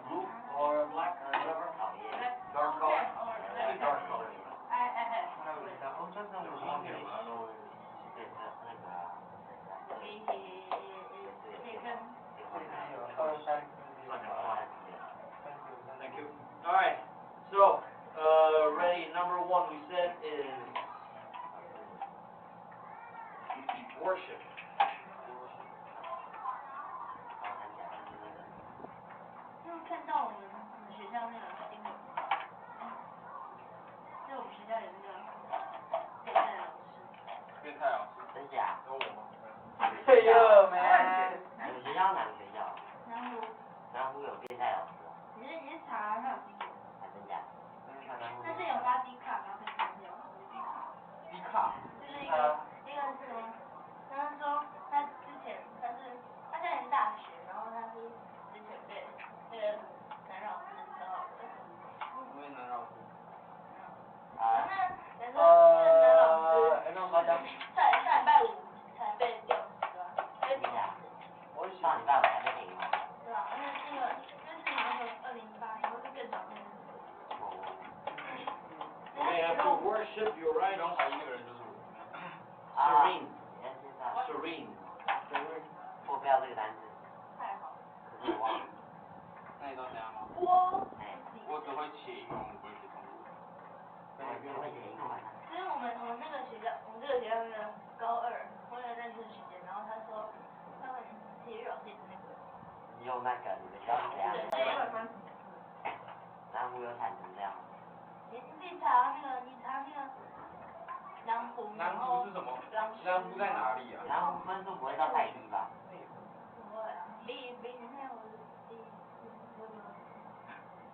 blue or black or whatever. Dark color. Dark color. ，Thank you. All right. So, ready. Number one we said is worship. 因为看到我们学校那个新闻，就我们学校有那个变态老师。变态老师。真假？有我吗？对哟，man。你们学校哪个学校？南湖。南湖有变态老师啊？你是查他有新闻？还真假？但是有发低卡，然后被删掉。低卡。就是一个是什么？他说他之前他现在大学，然后他是之前被那个男老师骚扰的。我也男老师。啊。那人说那个男老师。那么夸张？上礼拜五才被调职啊，被调职。我上礼拜五才被停了。对吧？那个就是好像从2008年或是更早那个。Okay, after worship, you're right. 不用怀疑那个人就是我。Serene. 你要介绍。Serene. 破标这个单词。太好了。可是我忘了。那你知道怎样吗？我只会写英文，我不会写中文。我会写英文。其实我们那个学校，我们这个学校那个高二，我有认识学姐，然后她说他们体育老师也是那个。用那个你们学校是怎样？对。南湖有产成这样吗？你查那个南湖。南湖是什么？南湖在哪里啊？南湖分数不会到太低吧？不会啊，比那我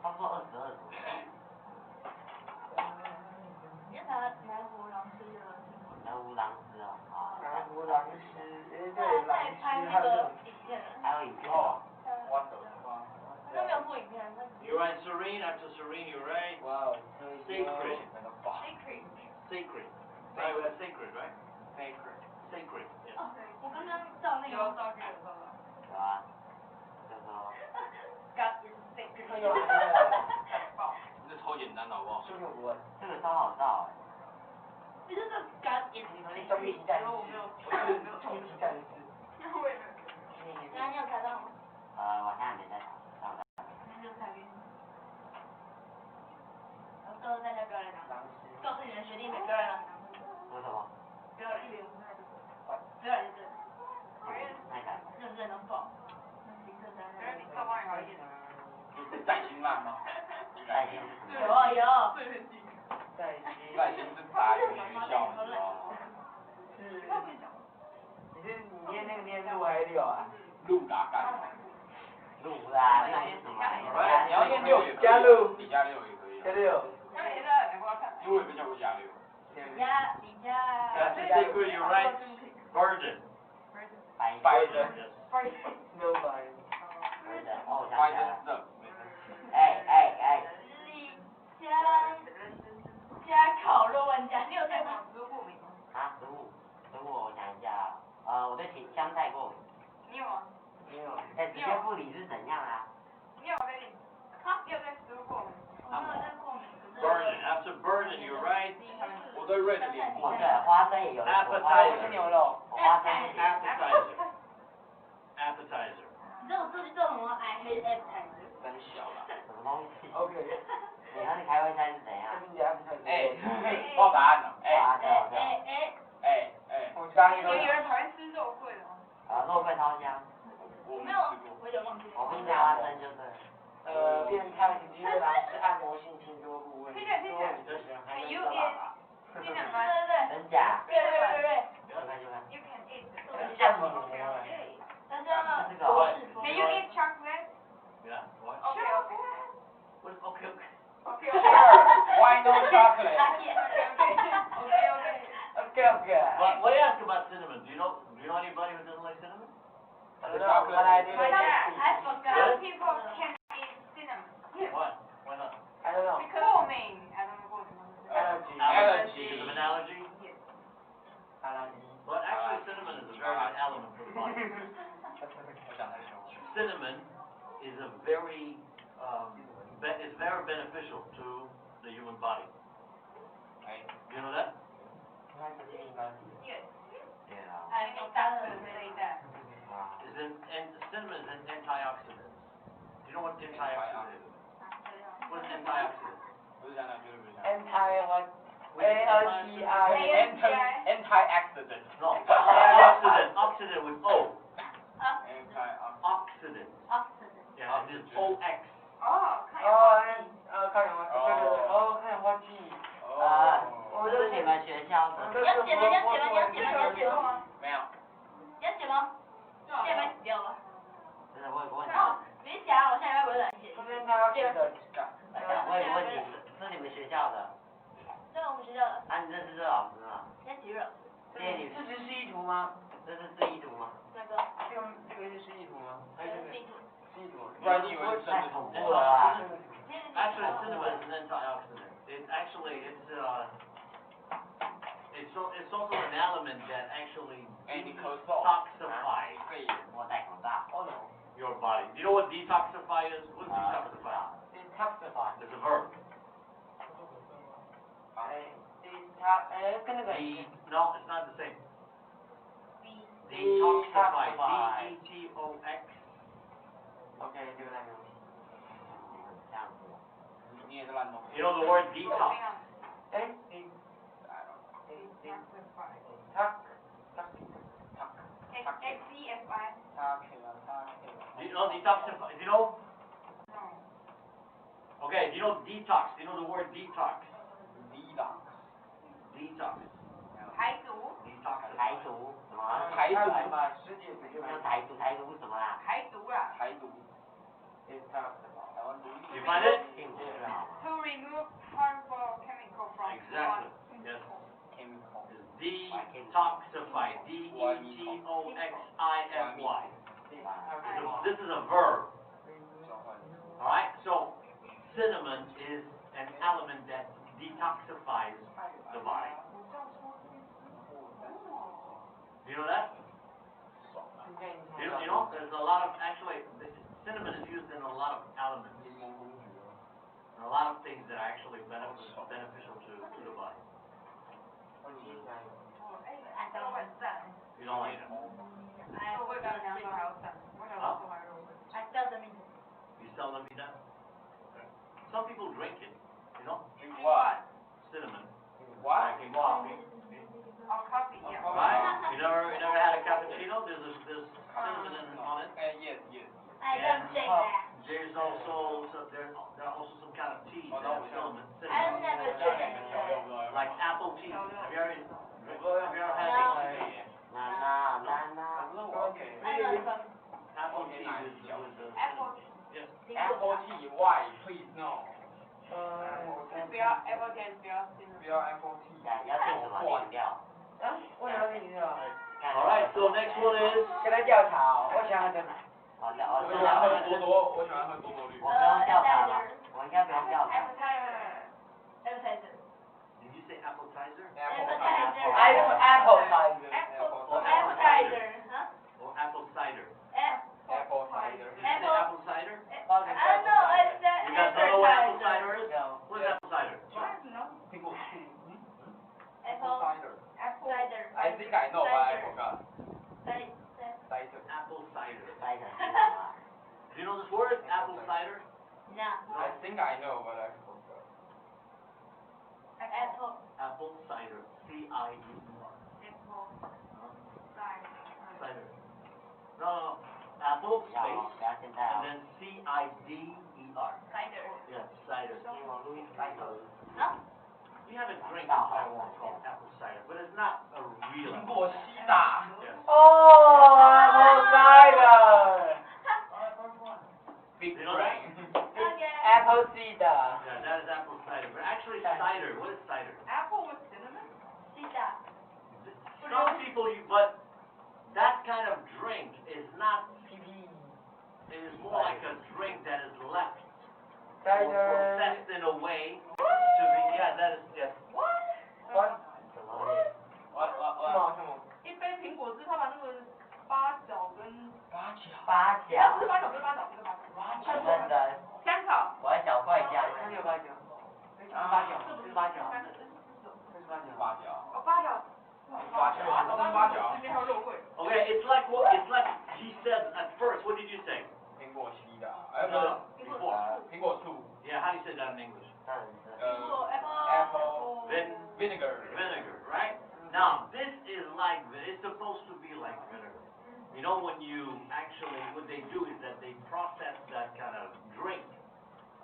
差不多22左右。你查南湖老师的新闻。南湖狼师哦，好。南湖狼师，对，在拍那个影片。还有影片哦。我的妈！他没有播影片，他只是。You're right, Serene. After Serene, you're right. 哇哦， Sacred. Sacred. Sacred. Right, we have sacred, right? Sacred. Sacred. Yes. 哦，我刚刚照那个。有照片有有啊。就说。God is sacred. 那个那这超简单的好不好？个不会。这个超好照哎。你这个 God is 终 sacred. 极战士。终极战士。然后你有查到吗？我现在没在查，那就查给你。然后到时候大家不要来拿。告诉你的学弟妹不要来拿。为什么？不要来150。不要来这。太敢了。认真能报。行政单位。你看帮你好一点。是在新烂吗？在新是什么？有。在新是打一个学校，你知道吗？你念那个念路还是六啊？路啦干。路啦，那是什么？你要念6也可以。加六。你加6也可以。加6。因为也被叫过加6。你家。After sacred, you're right. Virgin. 白人。No virgin. 哦，我想白起来了。人。李家烤肉玩家，你有对吗？啊，食物，我想一下，我对香菜过敏。你有吗？没有。直接不理是怎样啊？你有对？哈？你有对食物过敏？我没有对过敏。Virgin. After virgin, you're right. 我对瑞的脸过敏。对，花生也有。Appetizer。牛肉。花生。Appetizer. Appetizer. 你知道我这句叫什么 ？I hate appetizer。真小啦。什么东西 OK。你和你开会猜是怎样？报答案了。我刚刚有人讨厌吃肉桂的吗？肉桂超香。我没有，我有点忘记。我不加花生就对。变态直接来是按摩性侵多部位。听着。Can you eat？ 对。真假？对。就看。You can eat。像什么？大家这个。Can you eat chocolate？ Yeah. What? Okay. Why no chocolate? Okay. What do you ask about cinnamon? Do you know anybody who doesn't like cinnamon? I don't know, but I didn't. I forgot. People can eat cinnamon. What? Why not? I don't know. Because I don't know what. Allergy. Is it an allergy? Yes. Allergy. But actually, cinnamon is a very good element for the body. Cinnamon is is a very, is very beneficial to the human body. 哎， You know that? 那这些应该是对啊。哎，我当然这一代。啊。 Is and cinnamon is an antioxidant. Do you know what antioxidant is? What is antioxidant? 不是这样的，绝对不是这样。 Anti what? What is Anti-accident. Anti-accident. No, antioxidant. Oxidant with O. Antioxidant. Oxidant. Yeah, it is OX. 看氧化剂，对对对，看氧化剂。这是你们学校的。你要解吗？你要解吗？你要解吗？你要解吗？没有。你要解吗？现在没死掉吧？真的，我有个问题。别讲，我下礼拜不会来写。这边他写的，我有个问题，是你们学校的。这是我们学校的。啊，你认识这个老师吗？你体育老师。谢谢你。这是示意图吗？这是示意图吗？那个。这个是示意图吗？还是示意图。示意图。不然你以为是太恐怖了啊！ Actually, cinnamon is an antioxidant. It's also an element that actually 哎，你咳嗽。 detoxifies 肺炎。我戴口罩。your body. Do you know what detoxify is? What is detoxify? Detoxify. It's a verb. 跟那个。 No, it's not the same. Detoxify. D-E-T-O-X. OK，这个那个。这样子。你也是烂东西。 You know the word detox? 哎，Do you know detoxify? Do you know? Okay, do you know detox? Do you know the word detox? Detox. Detox. 排毒。 Detox. 台独什么？台独。要台独什么啦？排毒啦。台独。台湾独立。 You find it? 并不是好吗？ To remove harmful chemical from Exactly. Yes. Chemical. Detoxify. D-E-T-O-X-I-F-Y. This is a verb. 交换。 Alright? So, cinnamon is an element that detoxifies the body. Do you know that? You know, there's a lot of, actually, cinnamon is used in a lot of elements. And a lot of things that are actually beneficial to the body. You don't like it? You seldom eat that? Okay. Some people drink it, you know? Drink what? Cinnamon. What? Like in coffee. Right? You never had a cappuccino? There's cinnamon on it. Yes, yes. And there's also there are also some kind of teas that have cinnamon. I've never drank it. Like apple tea. Have you ever had apple tea? Apple tea with Apple yes. Apple tea, why? Please no. 不要 Apple tea，不要不要 Apple tea。要点什么饮料？为什么你知道？ Alright, so next one is 跟他调查哦，我想要真的。我我喜欢喝多多，我喜欢喝多多绿。我不用调查吗？我应该不用调查。 Appetizer。 did you say appetizer? Appetizer. Apple cider. Appetizer. Huh? Or apple cider? Apple cider. Did you say apple cider? I know, it's the You guys don't know what apple cider is? No. What is apple cider? 听过。 Apple cider. cider. I think I know, but I forgot. Cider. Cider. Apple cider. 塞的是什么？ Do you know this word? Apple cider? No. I think I know, but I forgot. Apple. Apple cider. C-I-D-E-R. Apple. Cider. No. Apple 不要 space 不要现在 and 哦。 then C-I-D-E-R. Cider. Yes, cider. 因为我录音开头。 We have a drink in Taiwan called apple cider, but it's not a real 苹 apple 果 cider. 西打。 Yes. 哦，apple cider。 Big You know brain. Okay. Apple cider. Yeah, that is apple cider. But actually cider, what is cider? Apple with cinnamon? Cider. Some people, but that kind of drink is not, it is more like a drink that is left or Cider. processed in a way to be, yeah, that is, yes. What? 什么东西？ What? 什么？一杯苹果汁，它把那个八角跟八角。八不要角不。是八角，不是八角，不是八角，八很苹果醋 Yeah, how do you say that in English? 当然是。 apple vinegar Vinegar, right? Now, this is like, it's supposed to be like vinegar. You know, when you actually, what they do is that they process that kind of drink,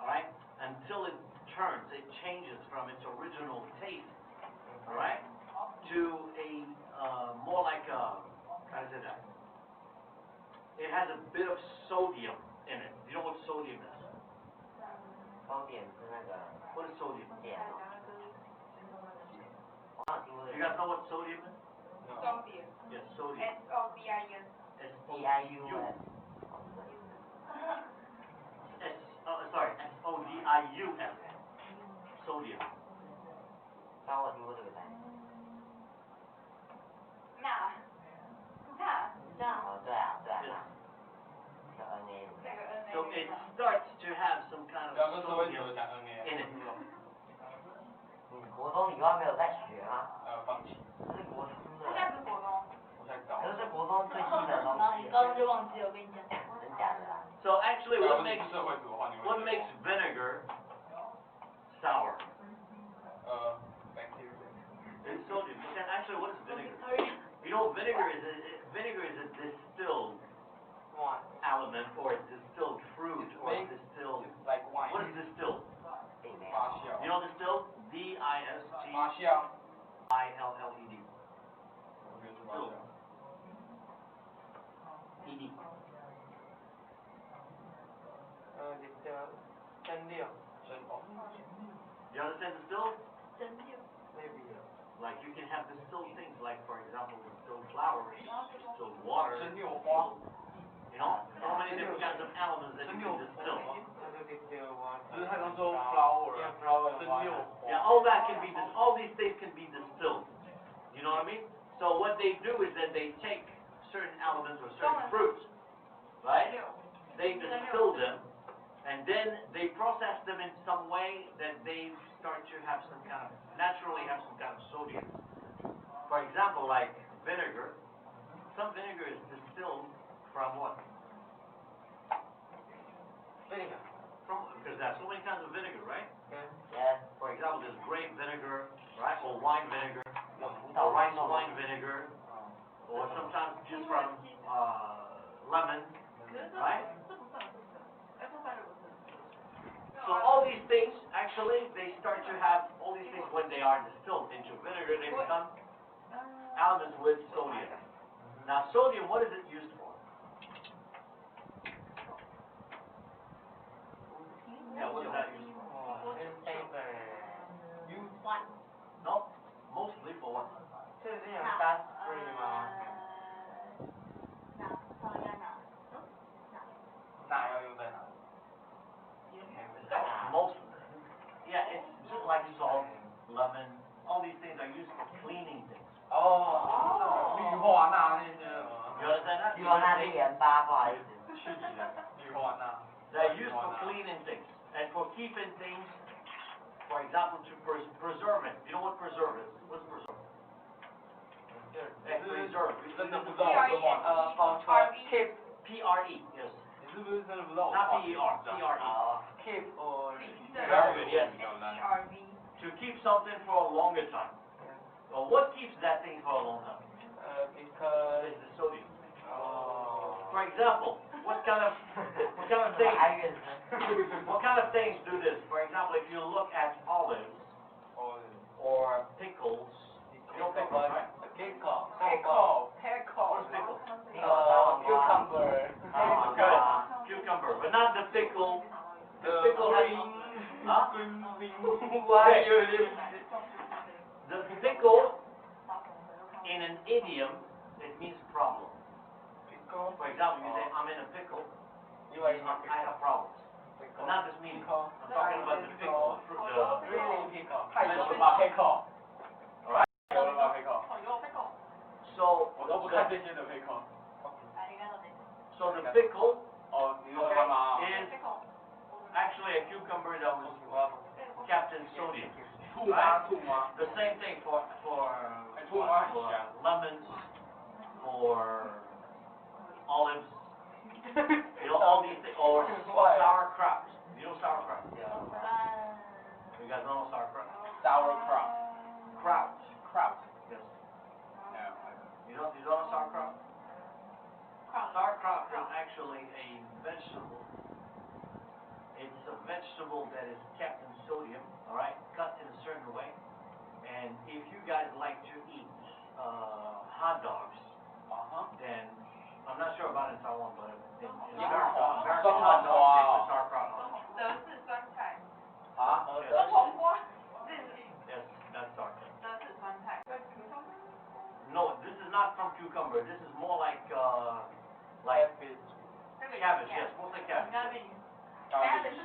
all right, until it turns, it changes from its original taste, all right, to a more like a, how do you say that? It has a bit of sodium in it. You know what sodium is? 糕点是那个 What is sodium? 碱哦。我好像听过这 You 个。 guys know what sodium is? Sodium. Yes, sodium. S-O-D-I-U. DIUS。 Sorry, S-O-D-I-U-M. Sodium. 刚我听过这个单词。钠。哦，对啊，对啊， Yes. 是 NA。 那个 N So it starts to have some kind 不要 of 跟社会主 sodium 义讲 NA in it. 你国中以外没有在学吗？放弃这是国中的。现在不是国中。我才搞可是国中最基本的东然后你西。高中就忘记了，我跟你讲。真假的啊？ So actually, 假如 what 你 makes 是社会主义的话，你会 what makes vinegar sour? bacteria It's sodium. But then actually, what is vinegar? You know, vinegar is a distilled Wine. element, or a distilled fruit, or a distilled. It's like wine What is distilled? 并没有。发酵 You know distilled? 发 D-I-S-T-I-L-L-E-D. 酵我觉得是发酵 E-D. 蒸馏。真哦 You understand distilled? 真的。 Maybe. Like you can have distilled things, like for example, distilled flowers, distilled water. 蒸馏花 You know, so many different kinds of elements that you can distill. 不是他刚说 flower 蒸馏 Yeah, all that can be, all these things can be distilled. You know what I mean? So what they do is that they take certain elements or certain fruits, right? They distill them, and then they process them in some way that they start to have some kind of, naturally have some kind of sodium. For example, like vinegar. Some vinegar is distilled from what? Vinegar. Because there's so many kinds of vinegar, right? Yes。 For example, there's grape vinegar, right? Or wine vinegar, 有葡 or 萄 rice 干 wine vinegar, or sometimes just from lemon, right? So all these things, actually, they start to have, all these things when they are distilled into vinegar, they become elements with sodium. Now sodium, what is it used for? Yeah, what is that used for? Newspaper. No, mostly for what? 这是有 dust free 吗？钠要用在哪？ Most, yeah, it's just like salt, lemon, all these things are used for cleaning things. 哦，氯化钠那些 You understand that? 氯化钠是盐巴，不好意思。去你的氯化钠 They're used for cleaning things and for keeping things, for example, to preserve it. You know what preserve is? What's preserve? Preserve. 真的不知道我说话保存 keep P-R-E, yes. 你是不是真的不知道我 Not 话 P-E-R, P-R-E. 好。 keep or Very good, yes. 比较难 To keep something for a longer time. So what keeps that thing for a long time? because It's the sodium. oh For example, what kind of things? 还认真。 What kind of things do this? For example, if you look at olives or pickles, you know pickles, right? pickle Pickle. What is pickle? cucumber Good. Cucumber, but not the pickle. The pickle has, huh? why you live The pickle in an idiom, it means problem. pickle For example, you say, I'm in a pickle, you are in a I have problems. But not this meaning. I'm talking about the pickle, the really pickle 太久了吧 pickle Alright? 久了吧 pickle So, 我都不看这些的 pickle so the pickle 哦你说干嘛 is actually a cucumber that was kept in sodium. 醋吗醋吗 The same thing for lemons, for olives, you know, all these things, or sauerkraut. You know sauerkraut? vegetable that is kept in sodium, all right, cut in a certain way. And if you guys like to eat hot dogs, then I'm not sure about in Taiwan, but in American hot dogs, they put sauerkraut on it. 德式酸菜，啊？和黄瓜，日 Yes, that's sauerkraut. 德式酸菜。 No, this is not from cucumber. This is more like cabbage. Yes, mostly cabbage. Cabbage.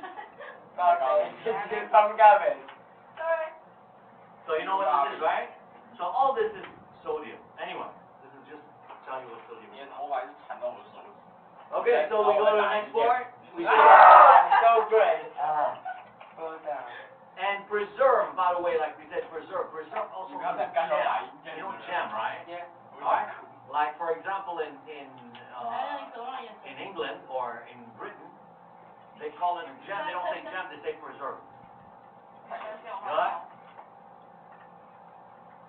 Some cabbage. Sorry. So you know what this is, right? So all this is sodium. Anyway, this is just tell you what sodium 你 is. 的头发一直缠到我的手指。 Okay, so we go to the next part. We say, So great. and preserve, by the way, like we said, preserve. Preserve also 你不要再 means 干扰打 jam. 音键 You know 了。 jam, right? Yeah. Alright? Like for example, in England or in Britain, they call it jam. They don't say jam. They say preserve. You know that?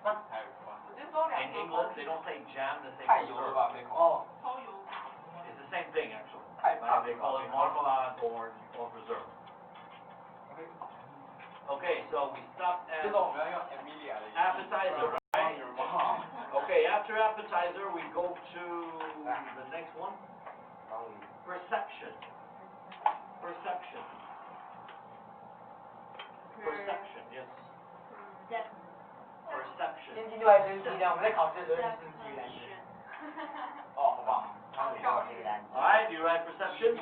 还有关。我就说 In England, they don't say jam. They say 太油了 preserve. 吧，这口。哦，超油。 It's the same thing actually. 太 Like 胖 they 了。 call it marmalade or preserve. Okay, so we stopped 这 at 个我们要用 Emilia 的。 appetizer, right? Your mom. Okay, after appetizer, we go to the next one. Perception. Perception. Perception, yes. Perception. 先进入来真机的，我们在考试的时候是真机来的。哦，好棒。Alright, you write perception.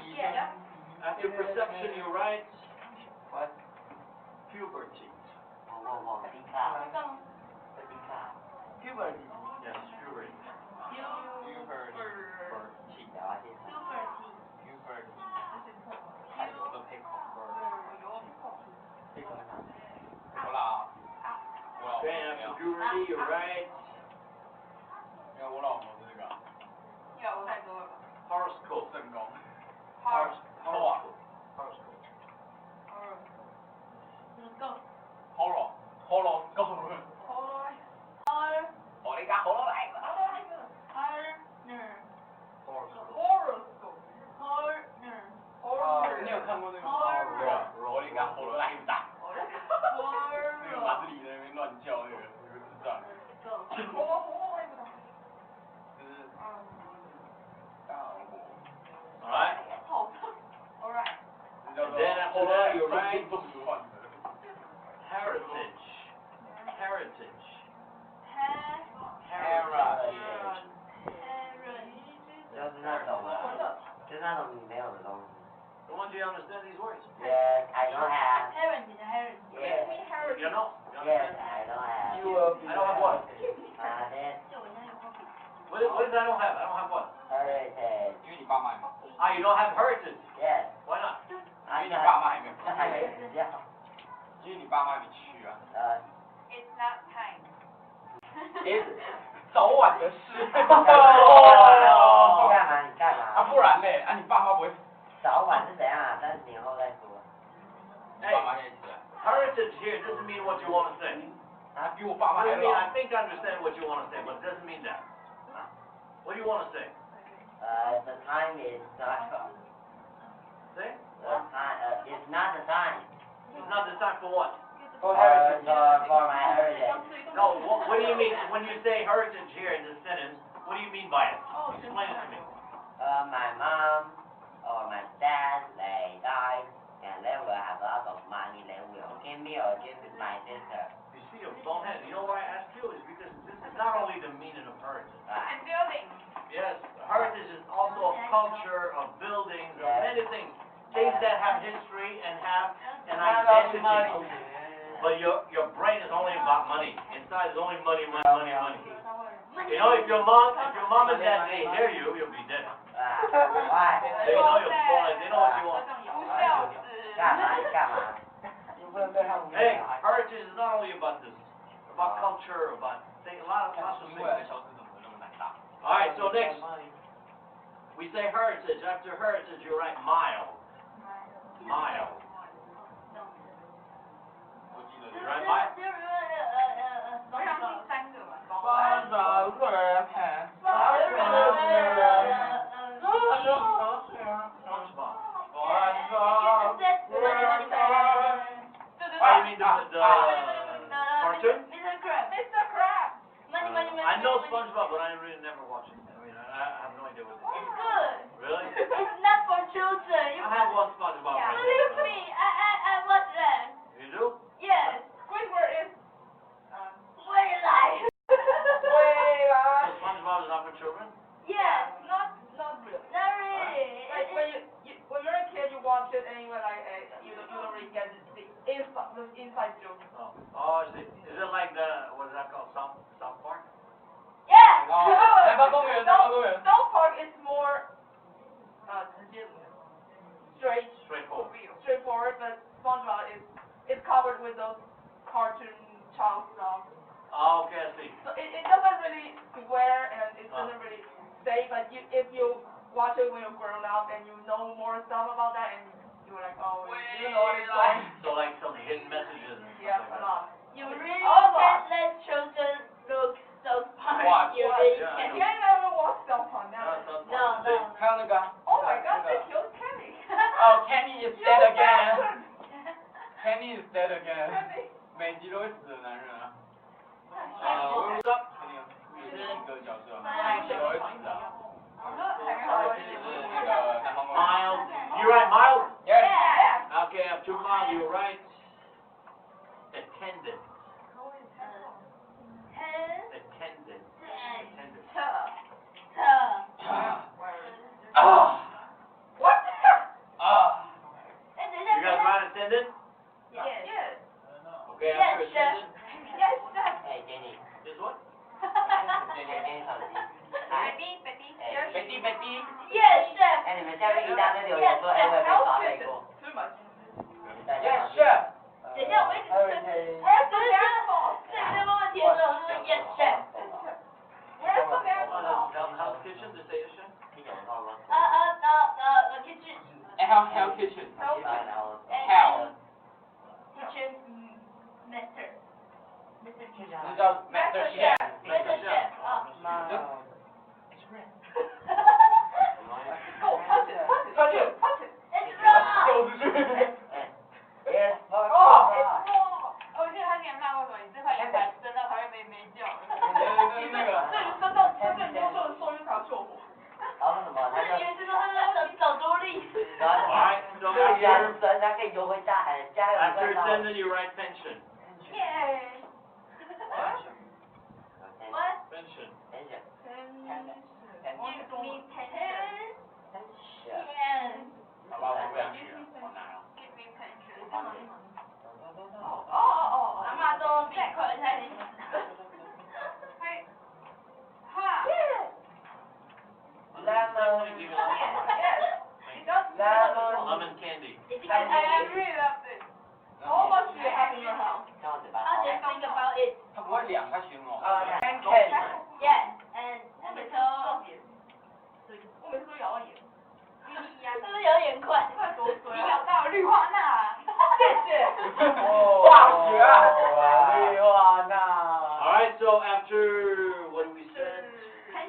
After perception, you write What? puberty. Puberty. Yes, puberty. Puberty. 太油的配口。好啦。我老婆 Okay, 没 after 有。 puberty, you write 因为我老婆是这个药太多了。 horoscope. 正宫。 Horoscope. Horoscope. Horror. Horror. Horror. 我你讲 horror 来了。 你有看过那个吗？对啊。我你讲 horror 来了。那个马自里在那边乱叫那个智障。就是大火。 Alright? 这叫 And 做 then after that, you write 中毒患者。 heritage. Heritage. Heritage. 就是那种就是那种没有的东西。 I want you to understand these words. Yes, I don't have. Yes, You know? You yes, understand? I don't have. You will be. I don't have what? Then What is I don't have? I don't have what? heritage. 因为你爸妈还没。 Ah, you don't have heritage. Yes. Why not? 因为你爸妈还没有。还没死掉。因为你爸妈还没去啊。It's not time. It's 早晚的事。干嘛？你干嘛？啊，不然嘞？啊，你爸妈不会？早晚是怎样啊？30年后再说。你 Hey, 爸妈现在几岁？ heritage here doesn't mean what you want to say. 啊，比我爸妈还 Doesn't mean, 老。 I think I understand what you want to say, but it doesn't mean that. What do you want to say? The time is not. Say? The time. It's not the time. It's not the time for what? For heritage. For my heritage. No, what do you mean when you say heritage here in this sentence? What do you mean by it? Explain it to me. My mom or my dad, they died, and they will have a lot of money. They will give me or give my sister. You see, a bonehead. You know why I asked you? Is because this is not only the meaning of heritage. And building. Yes, heritage is also a culture of buildings, of many things. Things that have history and have an identity. But your brain is only about money. Inside is only money, money, money, money. You know, if your mom and dad didn't hear you, you'll be dead. Why? They know you're born. They know what you want. 不孝子。干嘛？你干嘛？ Hey, heritage is not only about this, about culture, about lots of 未来 things. 消失怎么那么难打？ All right, so next we say heritage. After heritage, you write mile. Mile. 我记得 You write mile. 我想听3个吧。SpongeBob. cartoon? Mr. Krabs. Mr. Crab. Money, money, money. I know money, money. SpongeBob, but I really never watched it. I mean, I have no idea what it is. It's good. Really? It's not for children. You I have one SpongeBob right believe now. me, I watch that. You do? Yes. Squidward is. Way life. So SpongeBob is not for children? Yes. Not real. Not really. Like when when you're a kid, you watch it and you were like, you don't really get the inside joke. Oh, I see. Is it like the, what is that called, South Park? Yeah.南方公园，南方公园。 South Park is more 直接的 straightforward, but SpongeBob is covered with those cartoon child stuff. Oh, okay, I see. So it doesn't really swear and it doesn't really say, but if you watch it when you're grown up and you know more stuff about that and you're like, oh, you know what it's like. So like some hidden messages and Yeah, stuff a like that. lot. You really Oh, can't let children look so smart. Watch. You really Yeah, I can't. You ain't never watched South Park, No, never. South No, Park. no. 还有那个。 Oh my god, they killed Kenny. Oh, Kenny is You dead again. bastard. Kenny is dead again. Kenny. 每集都会死的男人啊。What's up? 也是一个角色，哎每集都会死的。我说还没好一点。是那个南方公园。 Miles. You right, Miles? Yes. Yeah. Okay, I have 2 miles, you're right. Attendant. Attendant. What? You guys mind attendant? Yes. Okay, Yes, after chef. attendant. Yes, chef. Hey Jenny， Is what? Jenny 手机。哎， Betty Betty。 Yes, chef. 哎，你们下面一大堆留言说 Edward 被刷背过， Too much. 大家 Yes 好。 chef。等一下，我一直Hurricane。这这问问题的时候，我说 yes, chef. Where's the Oh, man? that's Hell's Kitchen, to say a chef? 听懂了吗？ kitchen. Hell Kitchen。 And kitchen master. Mr. Chef. 那叫 Master Chef。 Master Chef. 啊。Go punch it, punch it, Punch it. punch it. It's wrong. 丢出去。 Yes。 Oh, it's wrong. 我记得他之前骂过说，你这块盐巴真的还会没叫。对，那个。这里升到真正优秀的寿星才要救火。然后什么？我以为是说他是走独立。 Alright, so 对呀， after, 神他可以游回大海，加油！ after attendant, you write pension. Yay. What? Pension. 等一下。 Give me pension. Yes. 好吧，我不想去了，好难啊。 Give me pension。哦。阿嬷都再快才能死。嘿，哈。 Lemon. Give you lemon. Lemon. Lemon candy. I really love this. How much do you have in your house? 看我嘴巴。 I'll just think about it. 它不会凉，它形容。Pancake。 Yes. And 我每次 so 都盐，我每次都咬到盐。是不是有点快？快多水你咬到氯化钠。谢谢。化学啊。氯化钠。 Alright, so after, what do we say?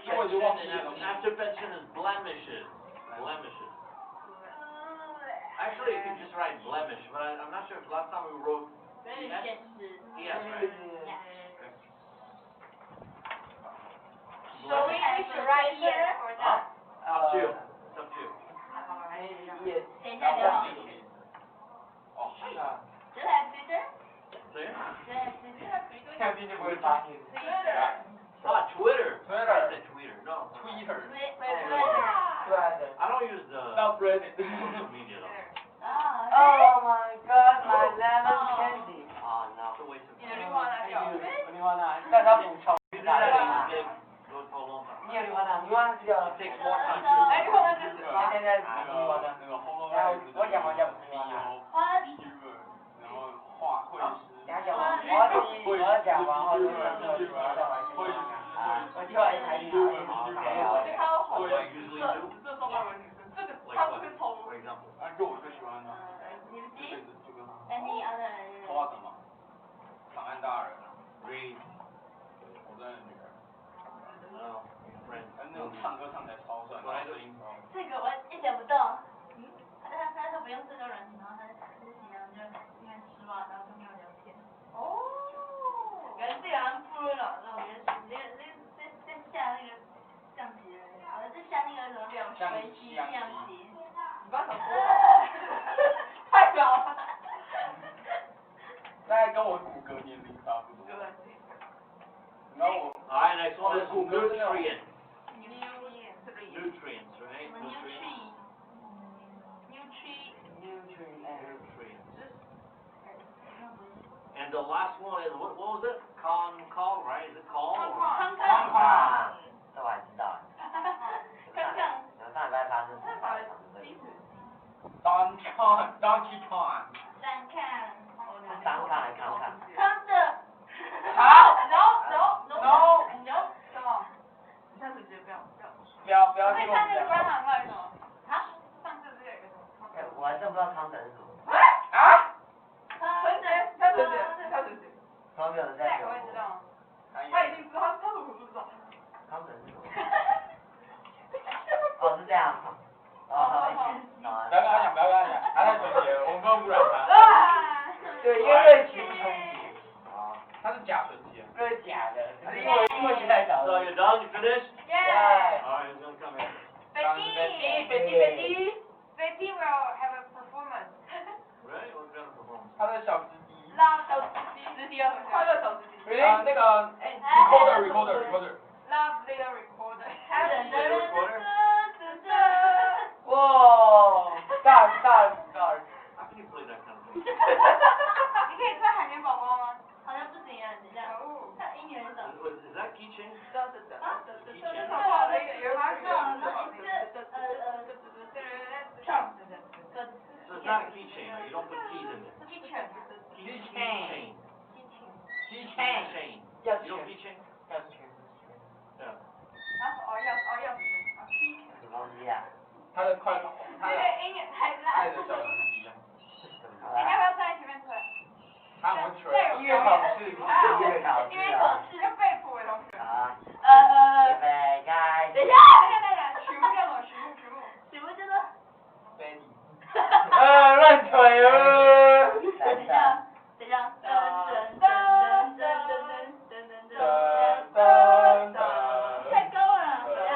因为我就忘记了。 After pension is blemishes. Blemishes. Actually, you can just write blemish, but I'm not sure if last time we wrote ES. ES, right? So we should write here or Huh? not? Up to you. It's up to you. 等一下聊。哦，是啊。 Do you have Twitter? Say it. Do you have Twitter? 看毕竟不会发现。 Ah, Twitter. Twitter. I said Twitter. No. Twitter. I don't use the Not Reddit. social media though. Oh my god, my lemon candy. Oh no. It's a waste of 你的 time. 氯化钠掉了。氯化钠，但是它补充。 You do that, it's gonna go for a long time. 你有氯化钠，氯化钠是掉了。 It takes more time. 哎，氯化钠就是现在那氯化钠。个喉咙然后我讲完讲不氯化钠。 What? 然后化会等下讲完，我要讲完后就再玩。我跳一台舞。我觉得他要红 What do I usually do? 这双外文女生，这个 Like 他 what? 会抽。 For example. 啊，肉我最喜欢的，你这辈子就跟 Any other? 花什么？长安大人， Read. 我的女儿， No. Friend. 但那种唱歌唱起来超帅，然后声音超。这个我一点不懂。他说不用这个软体，然后他就喜欢就因为吃嘛，然后就没有聊天。Alright, next one is nutrient. Nutrients. Nutrients, right?什么 Nutrient. Nutrient. And the last one is, what was it? Call, right? Is it call? or- 康康，啊，这我还知道。康康，有上礼拜发生什么？Donkey Kong。三看，是当看还康看？康的，好。No，什么？你下次直接不要。不要这个。好，哎，我还真不知道康神是什么。啊？康的，下次直接。从来没有人在学过。他一定知道，他如果不知道。康神是什么？哦，是这样。不要跟他讲，他太纯洁了，我们不能污染他。对，因为热情不充足。哦。他是假纯洁。这是假的，可是因为学太少 So 了。 you're done? You finished? Yeah. Alright, who's gonna come here? Betty will have a performance. Right? What kind of performance? 他的小直笛。快乐小直笛。那个 recorder。 Love little recorder. 哇 ，start。 How can you play that kind of thing? 你可以吹海绵宝宝吗？好像不行啊，等一下，他音乐很少。Is that keychain? 唱， So it's not a keychain, right? You don't put keys in there. Kitchen. Keychain. Keychain. You know keychain? 要圈。 Yeah. 什么东西啊？他的这个音乐太烂了。爱的小直笛啊。你要不要站在前面吹？他很会吹。音乐考试，音乐考试因为考啊。试。要背谱的同学。啊。呃。预备开。等一下，曲目叫什么？曲目。什么叫做？ Betty。乱吹哦。等一下，太高了，等一下，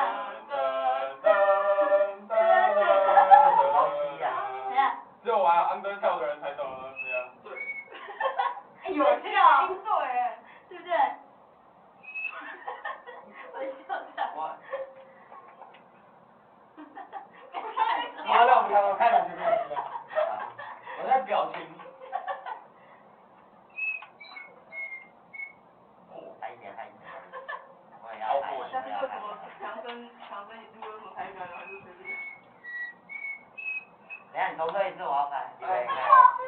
等一下，只有玩安德跳的人才懂的东西啊。有效，星座哎。对不对？我笑场。好，让我看两遍。我在表情。嗨一点。我也要嗨。下次有什么强生如果有什么台语表演，还是随便。等下你重说一次，我要拍。预备开。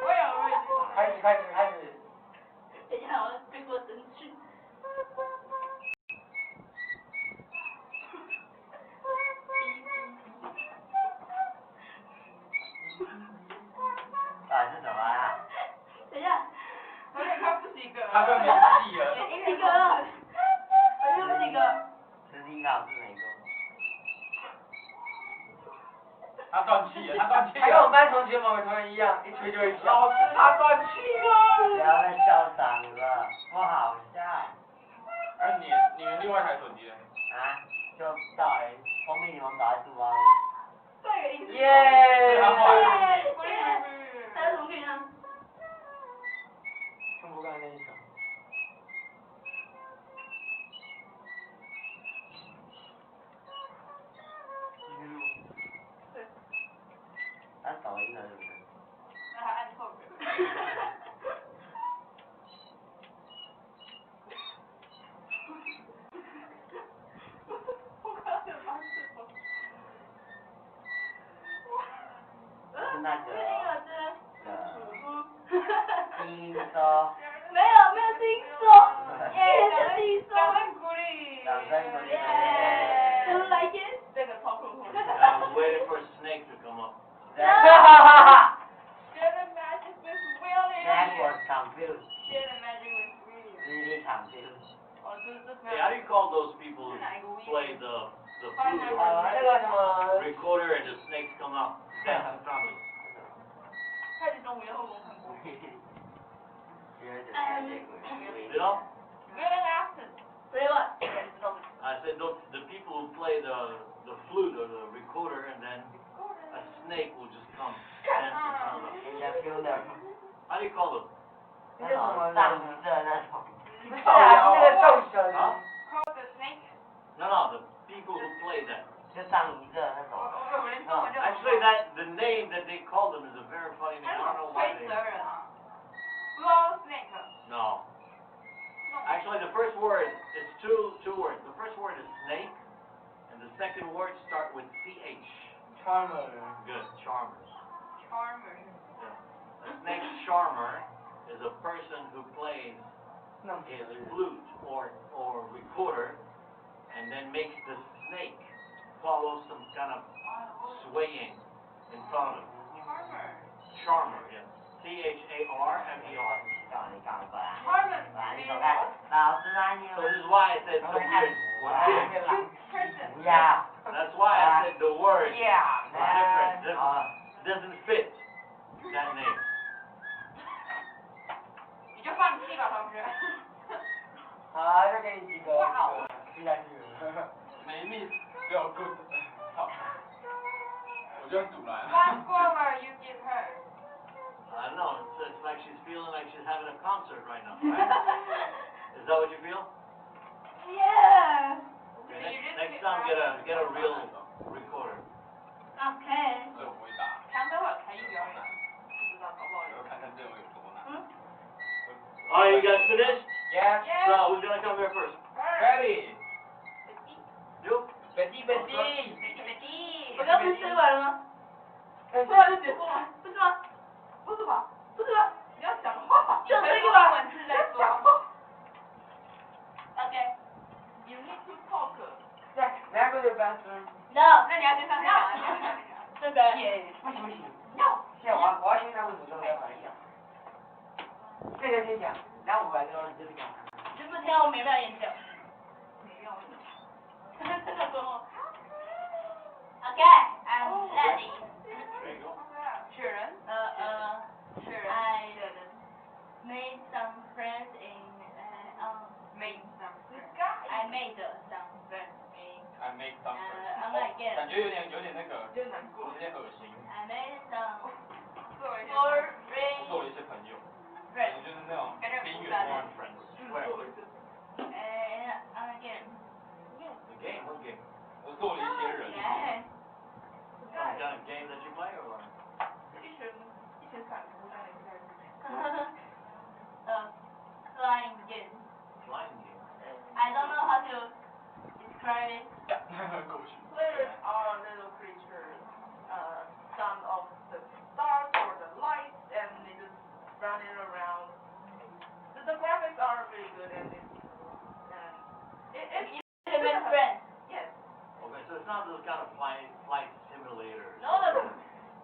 我已经。开始。等一下，我背过身去。啊，是什么啊？等一下，他不及格。他都没记了。一个，我又不及格。实体考试没过。他断气了。还跟我班同学某个同学一样，一吹就会笑。老师他断气了。不要再笑场了，不好笑。而你们另外一台手机呢？啊，就到封闭你们搞在书包里。这个意思。耶！还有什么可以让？重复刚才那一首。他抖音了是不是？那还按错别。是那个。听说。没有听说，是听说。掌声鼓励。掌声鼓励。都来点。这个超酷。I was waiting for a snake to come up. Share the magic with William. That was confused. Share the magic with William. Really confused. Hey, how do you call those people who play the flute or 那个什么。 recorder and the snakes come out? Dancing family. 太极中午以后我看过。You know? William Afton. Really what? I said the people who play the flute or the recorder and then a snake will just come dancing in front of them. How How do you call them? 那种上色那种。Huh? Call the snake. No, the people who play that. 就上一个那种。Actually, the name that they call them is a very funny name. I don't know why they. Blow snake. No. Actually, the first word is two words. The first word is snake, and the second word start with CH. Charmer. Good, charmers. Charmer. Yeah. A snake charmer is a person who plays his flute or recorder, and then makes the snake follow some kind of swaying in front of him. Charmer. Charmer, yeah. CHARMER. 叫你赶过来。 Charmer. 来，你走开。老师啊，你 So this is why I said the word. Person. Yeah. That's why I said the word is Yeah, different. man. Doesn't fit that name. 你就放弃吧，同学。好，再给你几个。接下去。没 miss 只有 good。好。我就很堵然。 What score you give her? I don't know. It's like she's feeling like she's having a concert right now. Right? Is that what you feel? Yeah. Okay, next time get a real recorder. Okay. 所以我不会打。常常会有才艺表演，不知道搞不好有。我要看看这种有多难。Alright, you guys finished? Yes. So who's gonna come here first? Ready. You? Betty. 我刚不是吃完了吗？吃完就结束了，不是吗？不是吧？不是吗？你要讲话。就这个吧。文字在说。Okay. You need to talk. Jack, may I go to the bathroom? No. 那你要先上去拿。对不对？不行。 No. 现在我要先看为什么这么在讲。这个先讲，然后我来说你就是讲。你是不是听到我美妙演讲？没有。真的说。Okay, I'm ready. There you go. 雪人。雪人。I made some friends in Made some. I made some friends in I make some. online game. 感觉有点那个，有点难过。有点恶心。 I made some 作为 for 我 free 做了一些朋友，可 friends 能就是那种感觉边缘很孤单的 Foreign friends. Where? and online game. The game? What game? 我做了一些人。 Yeah. Some kind of game that you play or what? 一群散孤单的在。Flying game. Flying game. I don't know how to describe it. 过去。 Players are little creatures, some of the stars or the lights, and they just running around. The graphics are really good, and it's You made friends. yes. Okay, so it's not those kind of flight simulators. No.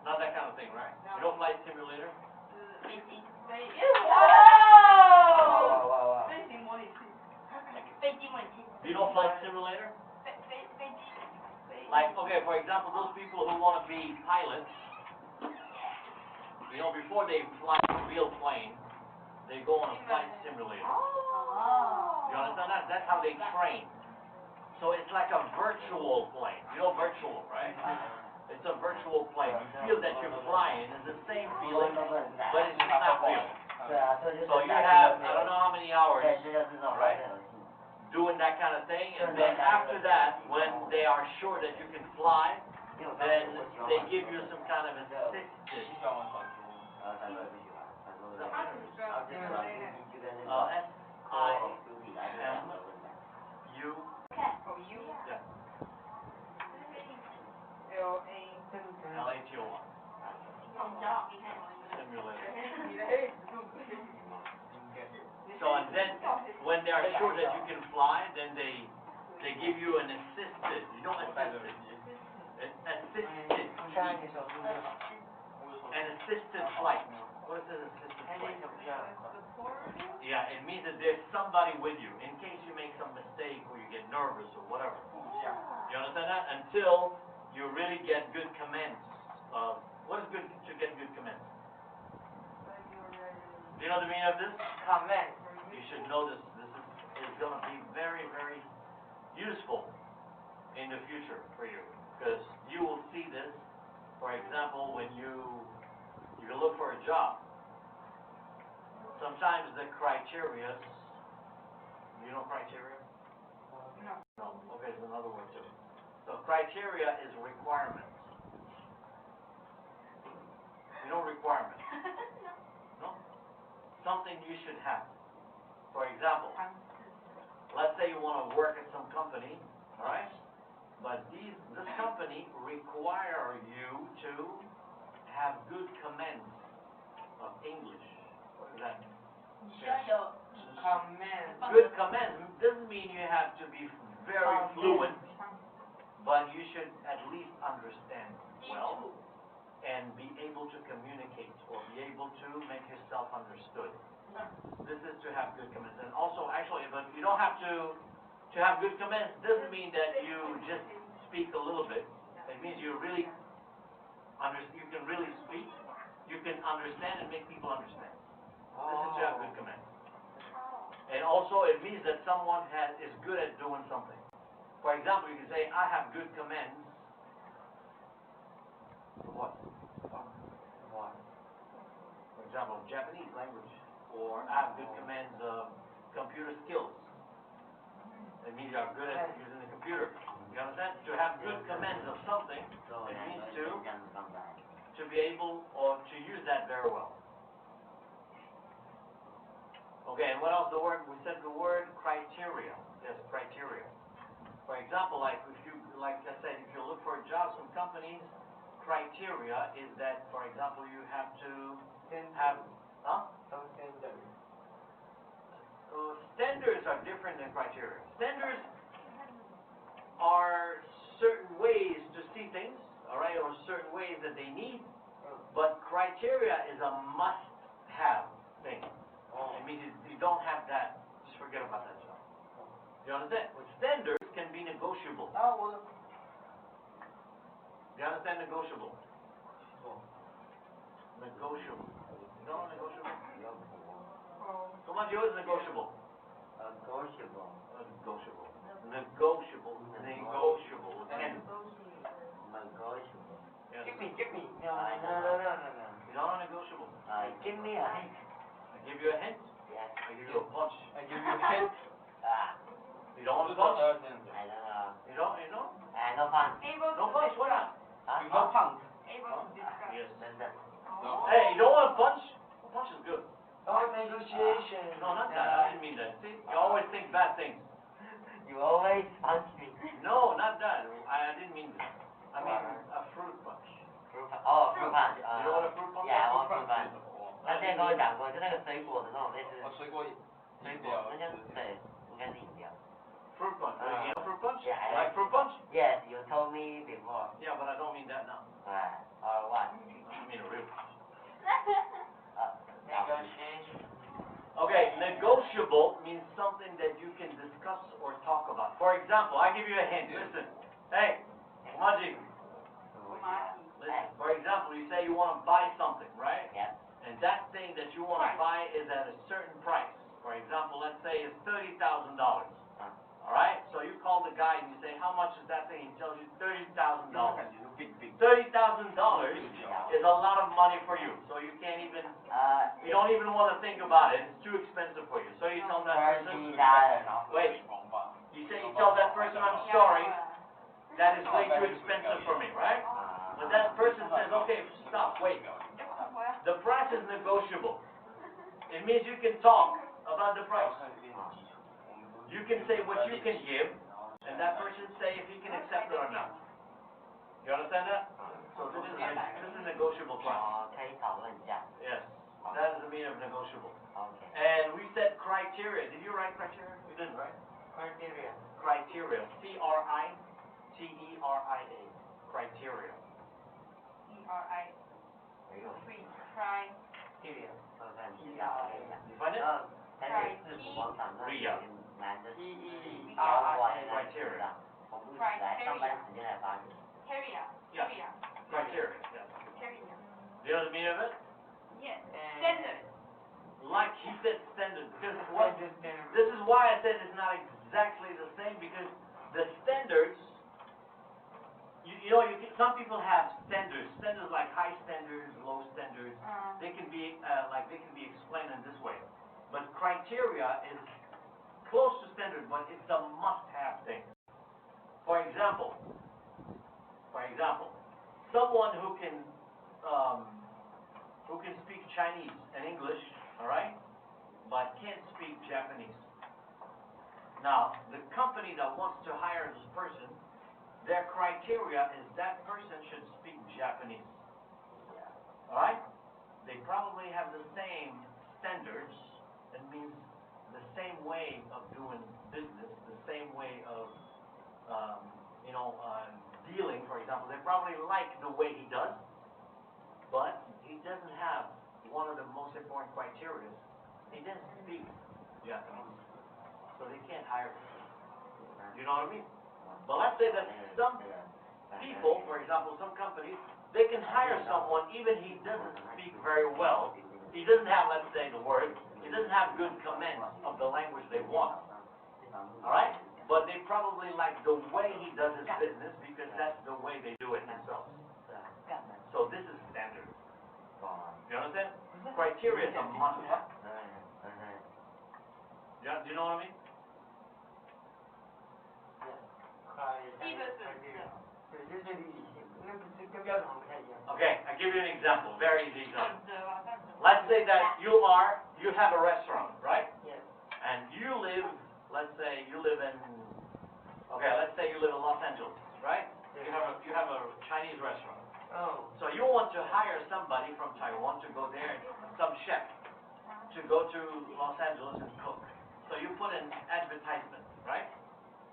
Not that kind of thing, right? No. You know flight simulator? They Wow. 飞行模拟器。飞机模拟器。 Do you know flight simulator? 飞机。 Like, okay, for example, those people who want to be pilots, you know, before they fly a real plane, they go on a flight simulator. Oh. You understand that? That's how they train. So it's like a virtual plane. You know virtual, right? It's a virtual plane. You feel that you're flying. It's the same feeling, but it's just not real. 对啊，这就是 So you have, I don't know how many hours 对，这就是这种玩的游戏。 doing that kind of thing, and then after that, when they are sure that you can fly, then they give you some kind of assistant. 喜欢玩传说。传说不喜欢，传说是。 SIMU. Oh, you? Yeah. LATO. Simulator. 你的黑指数。 So and then when they are sure that you can fly, then they give you an assisted. You know assisted? Assisted. An assisted flight. What is an assisted flight? Yeah, it means that there's somebody with you in case you make some mistake or you get nervous or whatever. You understand that? Until you really get good commands. What is good to get good commands? Do you know the meaning of this? Comment. You should know this. This is going to be very, very useful in the future for you. Because you will see this, for example, when you look for a job. Sometimes the criteria You know criteria? No. No, okay, there's another word too. So criteria is requirements. You know requirements? No? Something you should have. For example, let's say you want to work at some company, all right? But this company require you to have good commands of English. What does that mean? 你需要有 Command. Good commands doesn't mean you have to be very fluent, but you should at least understand 基 well 础， and be able to communicate or be able to make yourself understood. This is to have good commands. And also, actually, but you don't have to have good commands doesn't mean that you just speak a little bit. It means you really you can really speak, you can understand and make people understand. This is to have good commands. And also, it means that someone is good at doing something. For example, you can say, I have good commands. What? For example, Japanese language. Or I have good commands of computer skills. It means you are good at using the computer. You understand? To have good commands of something, it means to be able or to use that very well. Okay, and what else the word? We said the word criteria. Yes, criteria. For example, like like I said, if you look for a job, some companies, criteria is that, for example, you have to have, standards are different than criteria. Standards are certain ways to see things, all right, or certain ways that they need, but criteria is a must-have thing. It means you don't have that, just forget about that job. You understand? With standards can be negotiable. You understand negotiable? Negotiable. You know negotiable? Come on, Joe, is negotiable. Negotiable. Negotiable. Negotiable. And yes. Give me. No. You don't know negotiable. Give me a hint. I give you a hint. Yes. I give you a punch. I give you a hint. You don't want a punch? I don't know. You don't? You don't? No fun. Able No punch? Why not? You know punk. Able to discuss. Yes. Oh. Hey, you don't want a punch? A punch is good. Negotiation. No, not that. I didn't mean that. See, you always think bad things. You always punch me. No, not that. I didn't mean that. I mean a fruit punch. Fruit punch. You know what a fruit punch is? Yeah, I want fruit punch. 他之前跟我讲过，就那个水果的那种类似。水果那就是对，应该是饮料。 Fruit punch. You know fruit punch? Yeah, I You like fruit punch? Yes, you told me before. Yeah, but I don't mean that now. Or what? I mean a real punch. Negotiation. Okay, negotiable means something that you can discuss or talk about. For example, I give you a hint. Listen. Hey, Umaji. Listen. For example, you say you want to buy something, right? Yeah. And that thing that you want to buy is at a certain price. For example, let's say it's $30,000. All right? So you call the guy and you say, how much is that thing? He tells you $30,000. $30,000 is a lot of money for you. So you can't even, you don't even want to think about it. It's too expensive for you. So you tell that person, wait. You tell that person, I'm sorry, that is way too expensive for me, right? But that person says, okay, stop, wait. The price is negotiable. It means you can talk about the price. You can say what you can give, and that person say if he can accept it or not. You understand that? So this is negotiable price. 可以讨论价。 Yes, that is the meaning of negotiable. Okay. And we said criteria. Did you write criteria? You didn't, right? Criteria. Criteria. C-R-I-T-E-R-I-A. Criteria. E-R-I. 没有。 Try. Criteria. You find it? 台北市府广场那里有男的Criteria. 我不来上班时间才发现。 Criteria. Yeah. Criteria. Yes. Criteria. Do you know the meaning of it? Yes. Standard. Like he said, standard. Because this is why I said it's not exactly the same, because the standards, some people have standards like high standards, low standards. They can be explained in this way. But criteria is close to standard, but it's a must-have thing. For example, someone who can speak Chinese and English, all right, but can't speak Japanese. Now, the company that wants to hire this person, their criteria is that person should speak Japanese. All right? They probably have the same standards. It means the same way of doing business, the same way of, dealing, for example. They probably like the way he does, but he doesn't have one of the most important criteria. He doesn't speak Japanese, so they can't hire him. You know what I mean? But let's say that some people, for example, some companies, they can hire someone even he doesn't speak very well. He doesn't have, let's say, the word. He doesn't have good command of the language they want. All right? But they probably like the way he does his business because that's the way they do it themselves. So this is standard. You understand? Criteria is a must-have. Yeah, do you know what I mean? 意思是 对，这是最理性，跟标准不太一样。 Okay, I give you an example, very easy example. 准则吧，但是 Let's say that you have a restaurant, right? Yes. And you live, let's say you live in Los Angeles, right? You have a Chinese restaurant. Oh. So you want to hire somebody from Taiwan to go there, some chef, to go to Los Angeles and cook. So you put an advertisement, right?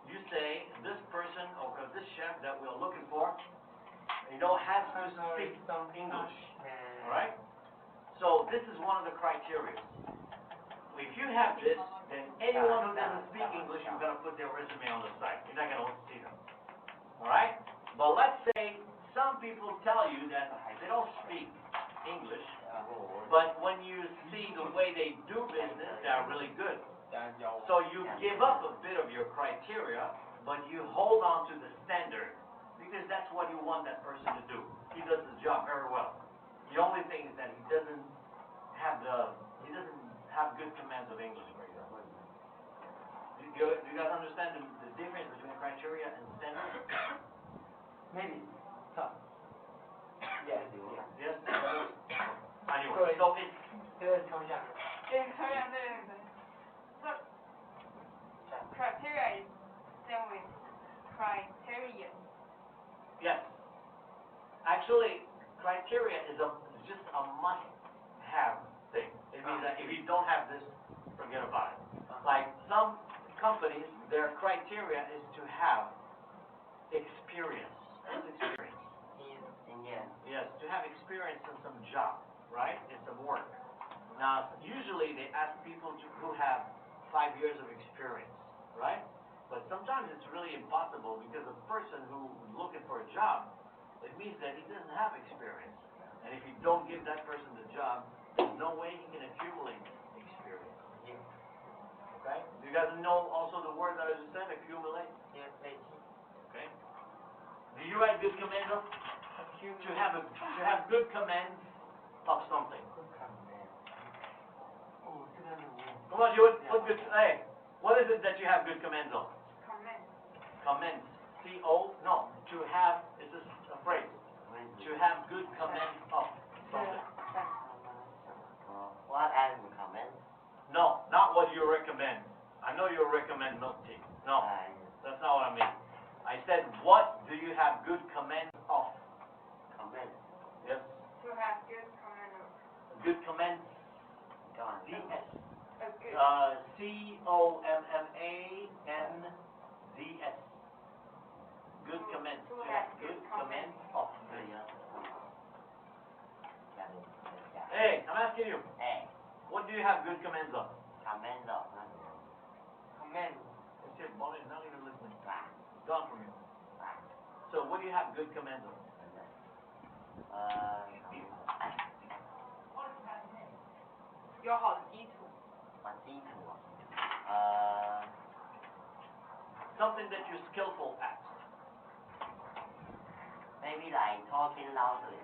You say this person or this chef that we're looking for, has to speak English, all right? So this is one of the criteria. If you have this, then anyone who doesn't speak English, you're going to put their resume on the site. You're not going to see them, all right? But let's say some people tell you that they don't speak English, but when you see the way they do business, they're really good. So you give up a bit of your criteria, but you hold on to the standard, because that's what you want that person to do. He does the job very well. The only thing is that he doesn't have good commands of English, for example. Do you guys understand the difference between criteria and standard? Maybe. Some. Yes. Yes? Anyway, so it's 这个抽象。对，抽象对。So criteria is same with criterion. yes. Actually, criteria is just a must-have thing. It means that if you don't have this, forget about it. Like some companies, their criteria is to have experience. What's experience? Yes, to have experience in some job, right? In some work. Now, usually they ask people who have 5 years of experience, right? But sometimes it's really impossible because a person who is looking for a job, it means that he doesn't have experience. And if you don't give that person the job, there's no way he can accumulate experience. Okay? You guys know also the word that I just said, accumulate? Yes. Okay? Do you have good commands of? To have good commands of something. Come on, you what good, hey, what is it that you have good commands of? Comment. Commends. To have, is this a phrase? To have good commands of something. What I recommend? No, not what you recommend. I know you recommend milk tea. No, that's not what I mean. I said, what do you have good commands of? Comment. Yes? To have good command of. Good commands. Go on. DS. Good. COMMANDS. Good commands. To To have have good good commands of. Hey. Hey, I'm asking you, what do you have good commands of? Comment of. Command. It's your body is not even listening. It's gone from you. So what do you have good commands of? 有好的基础。基础。Something that you're skillful at. Maybe like talking loudly.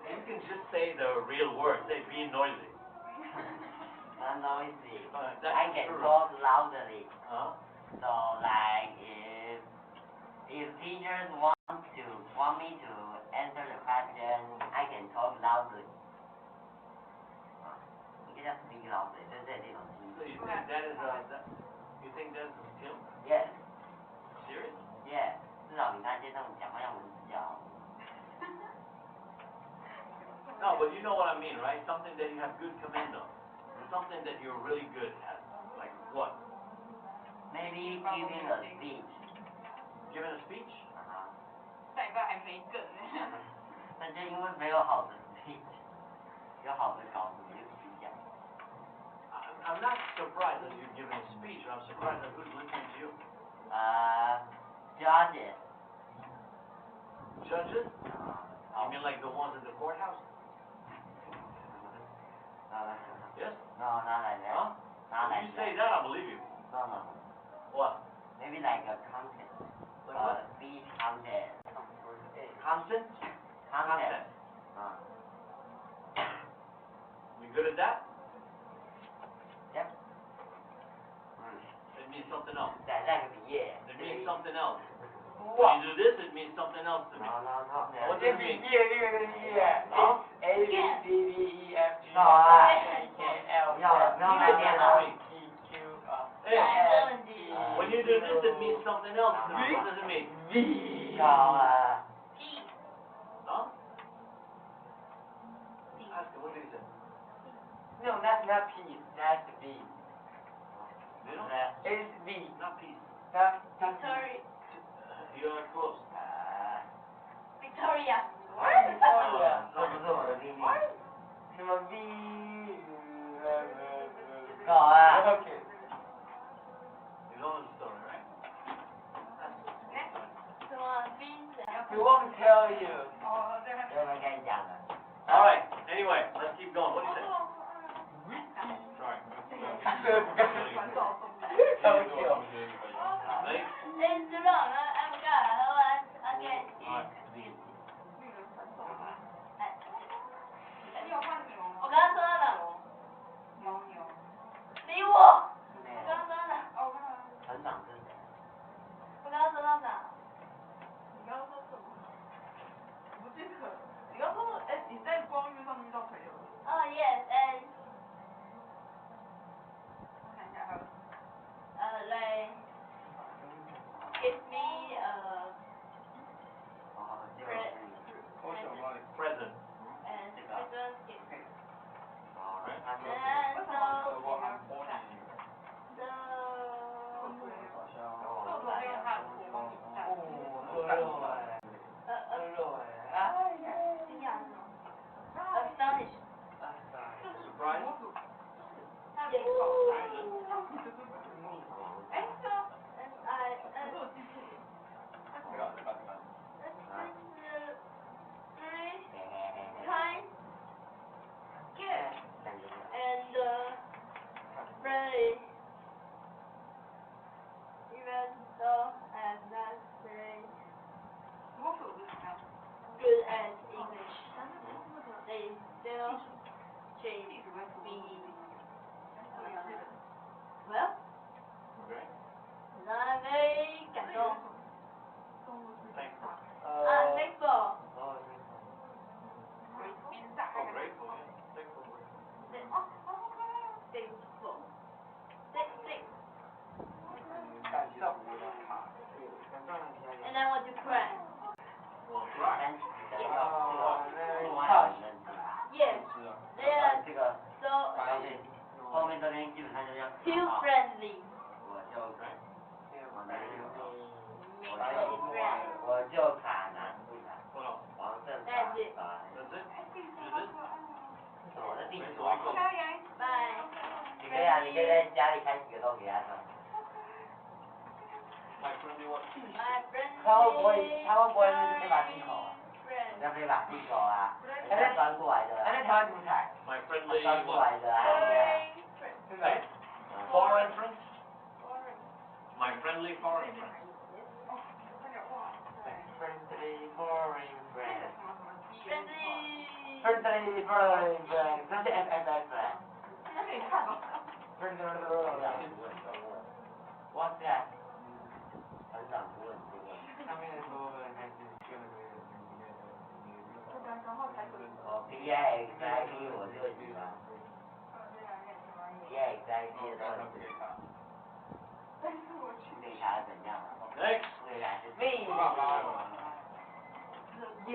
You can just say the real word, say being noisy. noisy. That's I can true. talk loudly. Huh? So like if teachers want me to answer the question, I can talk loudly. 你可以叫 speak loudly，这是这种技 So 术。 you think that is you think that's a skill? Yes, Serious? yes，至少你看见那种讲话像蚊子叫。 No, but you know what I mean, right? Something that you have good command of. Something that you're really good at. Like what? Maybe giving a speech. Giving a speech? 下一半还没梗呢。那就因为没有好的 speech， 有好的稿子你就自己讲。 I'm not surprised that you're giving a speech. I'm surprised that who's listening to you. Judges. Judges? You mean like the ones in the courthouse? Yes? No, not like that. Huh? Not If like you say that. that, I believe you. No, no, no. What? Maybe like a contest. Like what? Speech contest. Content? Contest. You good at that? Yep. It means something else. 在那个毕业。 It means something else. 哇 When you do this, it means something else to me. No, no, no. 我这毕业略个业 A B C D E F G H I J K L M N O P Q Hey, when you do this, it means something else to me. What does it mean? V 高啊。 Huh? Ask him, what did he say? No, that's not P, that's V. You know? It's V. Not peace. That's Victoria. You are close. Victoria. Victoria. 这不是我的秘密。什么 V？ 高啊。 Okay. You know the story, right? 什么 V 怎样？ We won't tell you. 哦，对，这我跟你讲的。 All right. Anyway, let's keep going. What do you say? Sorry. 传照送。对不起哦。 Ready? It's wrong. I'm gonna again. All right. 那个传送。哎，你有看牛吗？我刚刚说到哪？牛。理我。我刚刚说到哪？哦，我看到了。成长是谁？我刚刚说到哪？你刚刚说什么？我不记得。你刚刚说，哎，你在光遇上遇到朋友。哦，yes and 看一下还有。like give me Present. and Christmas gift. 哦，他说。 And so 做左边他的头帮你带。哦，肉哎，惊讶是吗？Astonish. Surprise? 他有口才。哎，对啊。可是我记错了。Kind and very even though I'm not very 我手是怎样？ good at English, they still treat me well. Okay. I'm very 感动 Thankful. thankful. Oh, grateful, yeah. Thankful. Thankful. Thank. 感受不了卡，感受很强 And I want to cry. Well, right. Yes. They are 这个 so 后面这边基本上就要。 too friendly. 我就卡南部的 Hold on. 王胜法 That's it. 法。 That's it? Is it? 我的地址。 Bye. 你可以啊，你可以在家里开几个洞给他穿。 My friendly what? My friendly 他会不会是非法进口啊？ friend. 要非法进口啊，人家传过来的还在台湾独裁， My friendly 传过 what? 来的啊。真的。 Foreign friends? My friendly foreign friends. Friendly foreign friend. Friendly. Friendly foreign friend. 那是 FFF。那可以看哦。What's that? 很少不稳定。上面的部分还是跟那个哦 ，PIXID 我就喜欢，PIXID 的都很对他怎样？ Next. 未来是妹，耶，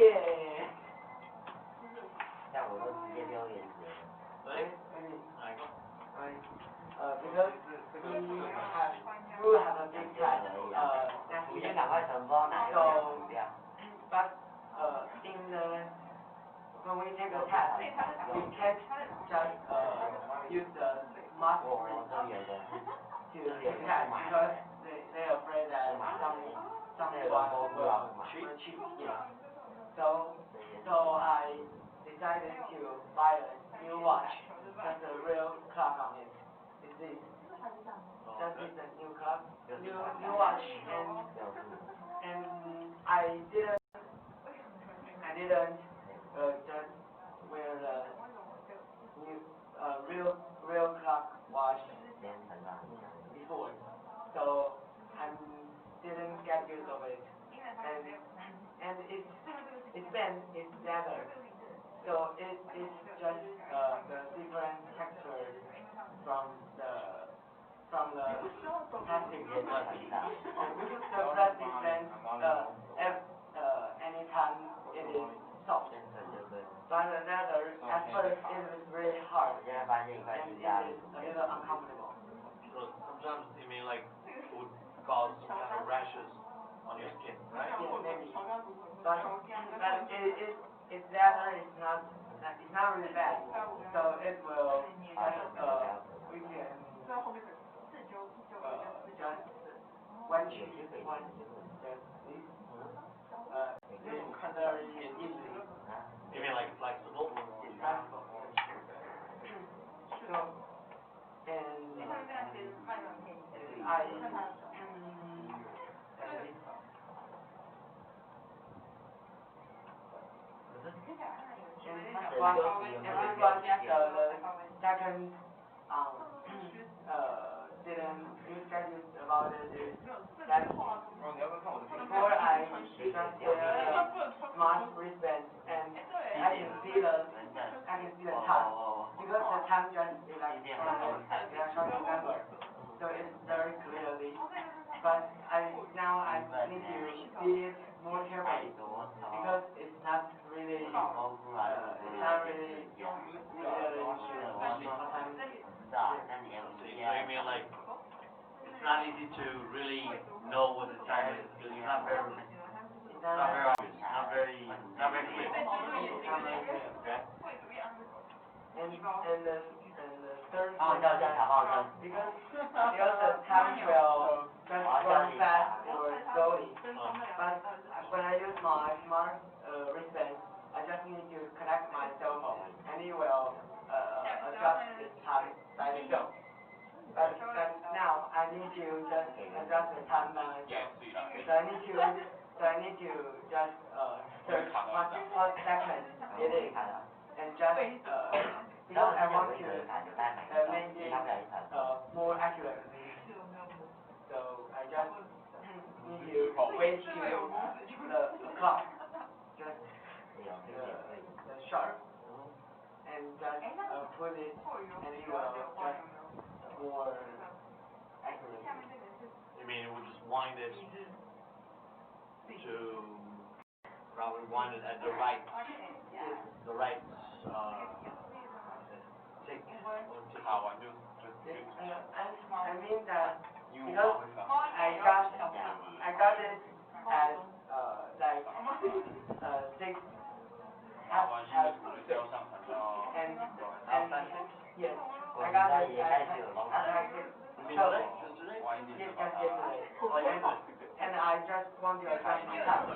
像我都直接丢原子了。 Ready? Alright, go. because we have a big cat, 你先赶快承包哪个不掉？ but in the when we take a test, we can't just use the smart 我 brain 这有的， to detect because they afraid that someone will cheat. Yeah. So I decided to buy a new watch, just a real clock on it. Is this? Just is a new clock, new watch, and I didn't just wear the new real clock watch before, so I didn't get used of it, and it's bent, it's leather, so it's just the different texture from the plastic. Because the plastic bend, anytime it is soft, but the leather at first it is really hard and it is a little uncomfortable. So sometimes you mean like it would cause some kind of rashes on your skin, right? Yeah, maybe. But it's leather, it's not really bad, so it will just we can just once this very easily. You mean like flexible? It's flexible. So and the second didn't use studies about it is that before I just wear smart wristband and I can see the time because the time just electronic number, so it's very clearly. But now I need to see it more carefully because it's not really So you mean like it's not easy to really know what the time is because it's not very obvious, not very clear. Okay. And the third Oh, thing is that because the time will just run fast or slowly, but when I use my smart wristband, I just need to connect my cell phone and it will adjust the time by itself. But now I need to just adjust the time by myself. So I need to just search what second it is and just because I want to make it more accurate. So I just need to wait to the clock, just the sharp, and just put it and it will just more accurate. You mean it would just wind it to probably wind it at the right tick or tick. 好玩就 I mean that because I got it at like 6 好玩新的图就是要上传到 and yes, I got it at 6. You mean today? Just today? Yes, just yesterday. And I just want to adjust my time.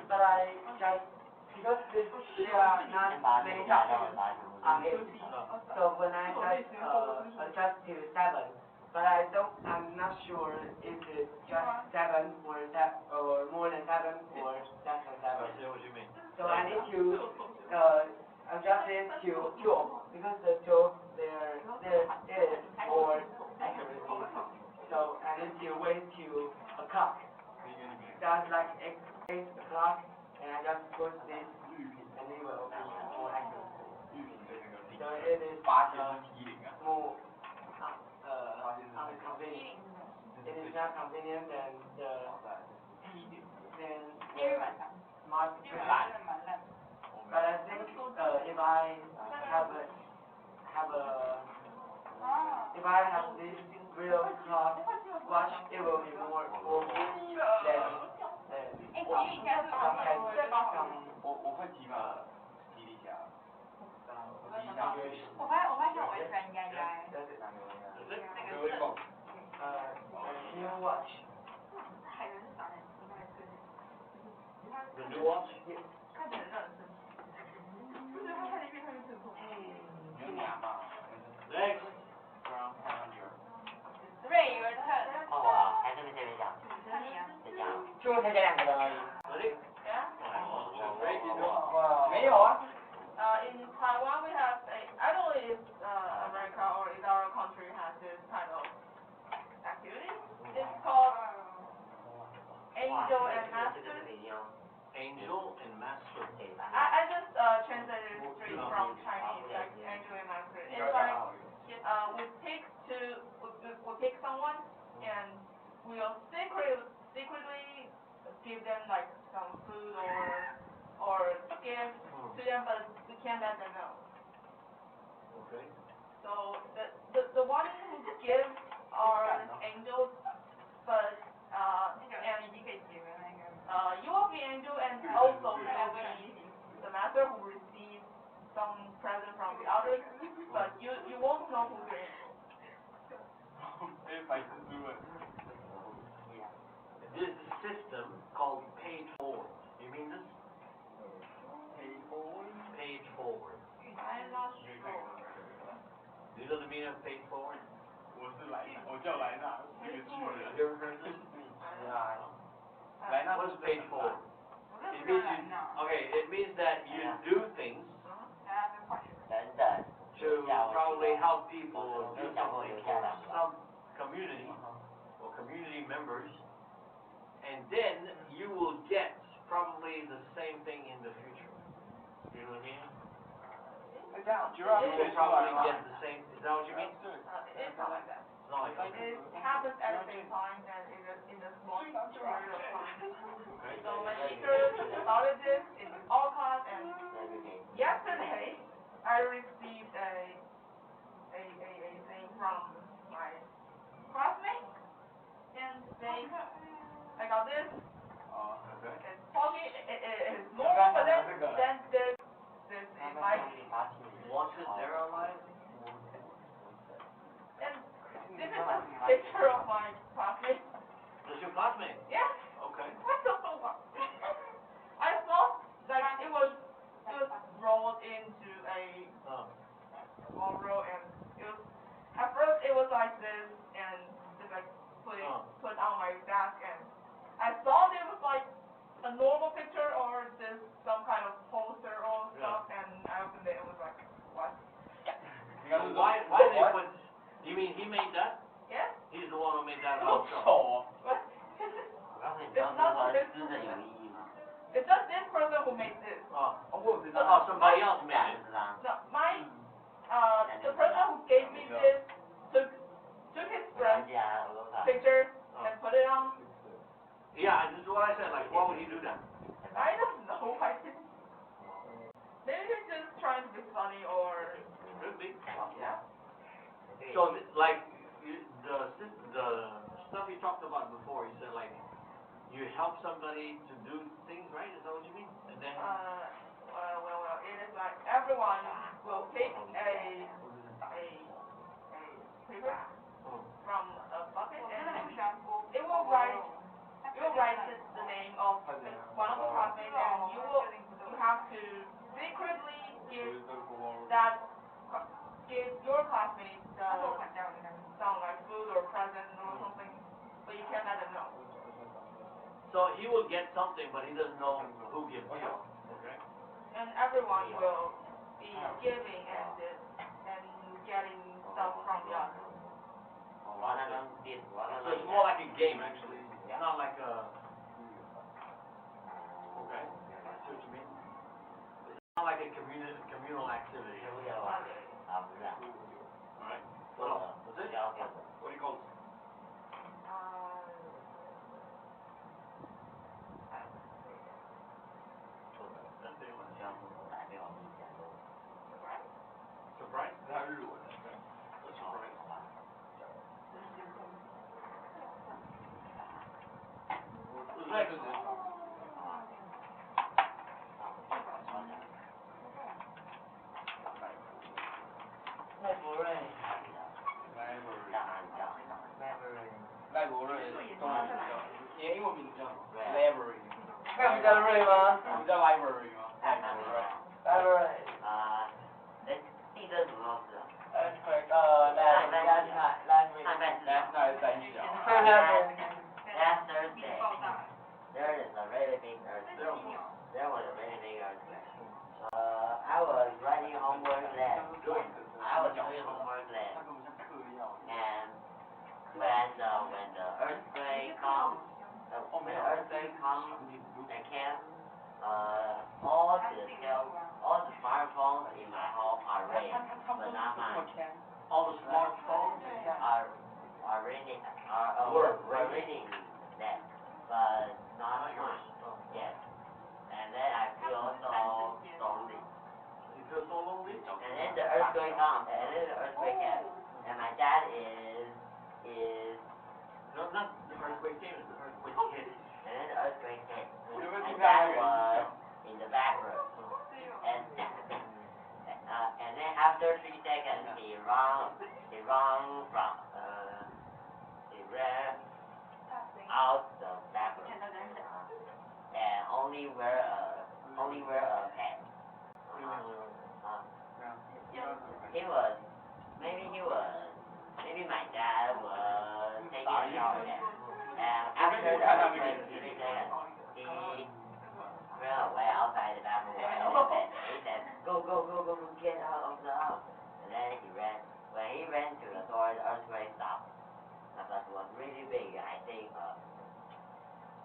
But I just because there are not many tasks on it. So when I just adjust to 7, but I'm not sure if it's just 7 or more than 7 or less than 7. I see what you mean. So I need to adjust it to 12 because the 12 there it is 发现是欺凌啊。 more unconvenient. It is not convenient than the smart烂。 But I think if I have this real cloth watch, it will be more worth than some 我会骑马，骑一下。我发现我也喜欢丫丫哎。 new watch. The new watch? 看起来很生气，就是他看了一遍，他就吃醋。有俩嘛。 Next. Ray, your turn. 换我了，还是没谁没讲？那你啊。谁讲？就才讲2个人而已。 Ready? Yeah. 没有啊。In Taiwan we have I don't know if America or if our country has this kind of activity. It's called Angel and Master. Angel and Master. I just translated it straight from Chinese, like Angel and Master. It's like we pick someone and we'll secretly give them like some food or gift to them, but we can't let them know. Okay. So the one who gives are angels, but you will be angel and also you will be the master who receives some present from the others, but you won't know who they are. 被白蜘蛛了。 This is a system called page forward. You mean this? Pay forward. Page forward. I'm not sure. Do you know the meaning of page forward? 我是莱纳，我叫莱纳，是个巨人。 Have you ever heard this? 莱纳 What's page forward? It means it means that you do things 等等， to probably help people or do something for some community or community members, and then you will get probably the same thing in the future. You know what I mean? 这样 You will probably get the same. Is that what you mean? It's not like that. It's not like that. It happens at the same time and in a small period of time. Okay. So my teacher started this in all class, and yesterday I received a thing from my classmates, and I got this. Okay. It's talking. It's normal, but then there's this in my What's it there online? and this is a picture of my classmate. That's your classmate. Yes. Okay. I don't know what. I thought like it was rolled into a small roll, and it was at first it was like this, and just like put on my desk, and I thought it was like a normal picture or just some kind of poster or stuff, and I opened it and was like, what? Why they put? You mean he made that? Yes. He's the one who made that 好 himself. 丑哦。What? 我告诉你，当时玩真的有意义吗？ It's just this person who made this. Oh, 我知 oh, somebody else 这 made 样 it. 子啊。 No, the person who gave me this took his 没关 friend's 系啊，我都看。 picture and put it on. Yeah, this is what I said. Like, why would he do that? I don't know. I didn't. Maybe he's just trying to be funny or Could be. yeah. So, like, the stuff you talked about before, you said like, you help somebody to do things, right? Is that what you mean? And then. Well, it is like everyone will take a paper from a bucket and it will write the name of one of the classmates, and you have to secretly give your classmate some like food or present or something, but you can't let them know. So he will get something, but he doesn't know who gives it. Okay. And everyone will be giving and getting stuff from the others. 我玩那张电，我玩那 So 张 it's more like a game, actually. It's not like a. Okay. I see what you mean. It's not like a communal activity. 无聊啊。library 吗？你在 library 吗？library。地震什么时候死啊？ earthquake. Last week.那还是三小。 Last Thursday, there is a really big earthquake. There was a really big earthquake. I was writing homework then. I was doing homework then. And when the earthquake comes, it came, all the smartphones in my home are ringing, but not mine. All the smartphones Are ringing, were ringing that, but not yours. mine. Oh. Yes. And then I feel so lonely. You feel so lonely? And then the earthquake comes, and then the earthquake hits, and my dad is, No, not the earthquake came, the earthquake hit. and then the earthquake hit. My dad was in the bathroom, and and then after 3 seconds, he ran out the bathroom, and only wear a pants. Maybe my dad was taking a shower there, and after the earthquake 3 seconds, he ran away outside the bathroom and he said, go, get out of the house. And then when he ran to the door, the earthquake stopped. But it was really big, I think,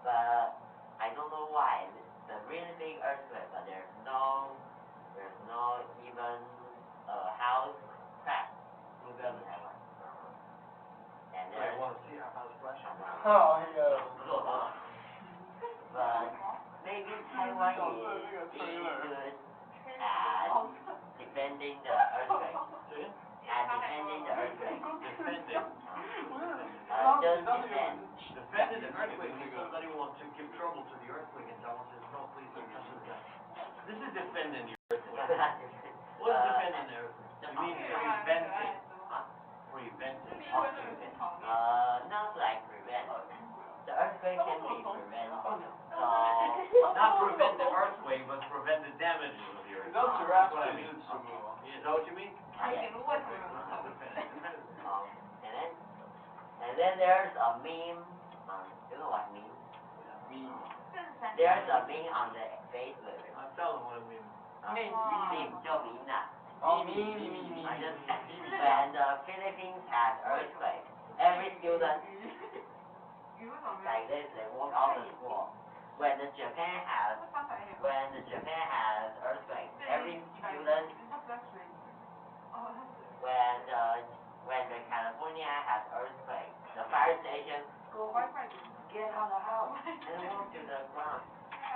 but I don't know why. It's a really big earthquake, but there's no even house crack. Look at it. And I then, want to see our house crash. Oh, yeah. but maybe Taiwan is good at defending the earthquake. Defending. Just defend. Defending the earthquake. If somebody wants to give trouble to the earthquake and Taiwan says, no, please don't touch this guy. This is defending the earthquake. What is defending the earthquake? You mean preventing? Preventing. Not like prevent. The earthquake can be prevented. So, Not prevent the earthquake, but prevent the damages of the earthquake. That's what I mean. Is that what you mean? yes. And then there's a meme. You know what meme? There's a meme on the Facebook. Tell them what I mean. Meme 叫meme呐。Oh, When the Philippines has earthquake, every student like this, they walk out of school. When the Japan has earthquake, every student. When the California has earthquake, the fire station go get out of the house and walk to the ground.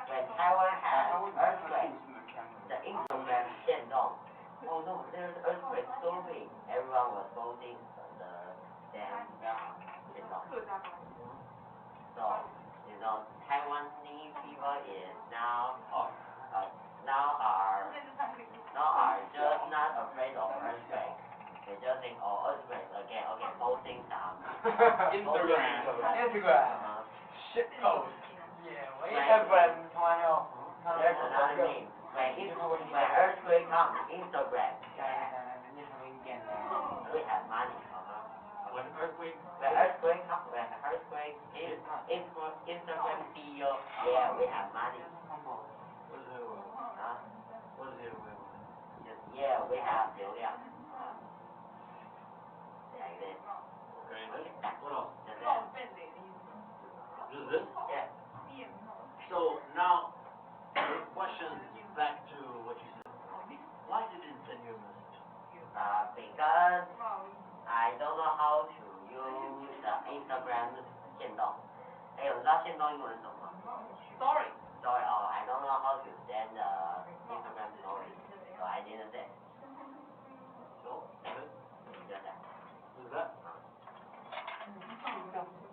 When Taiwan has earthquake, the Instagram 限动. Oh no, there's earthquake so big. Everyone was posting the damn 限动. So, Taiwanese people is now are just not afraid of earthquake. They just think, oh, earthquake again. Okay, posting some. Instagram. Shit post. Yeah, we have There's another meme. When earthquake comes, Instagram. We have money. When earthquake When earthquake is Instagram CEO. Yeah, we have money. What is it? What is it? Yeah, we have 流量. Like this. Okay, then what else? Just that. Just this? Yeah. So now, the question back to what you said. Why did it send you a message? Because I don't know how to use the Instagram 限动. Hey, 我知道限动英文是什么吗？ Sorry. Sorry, I don't know how to send the Instagram story, so I didn't send. So, that's it? Just that. Is that?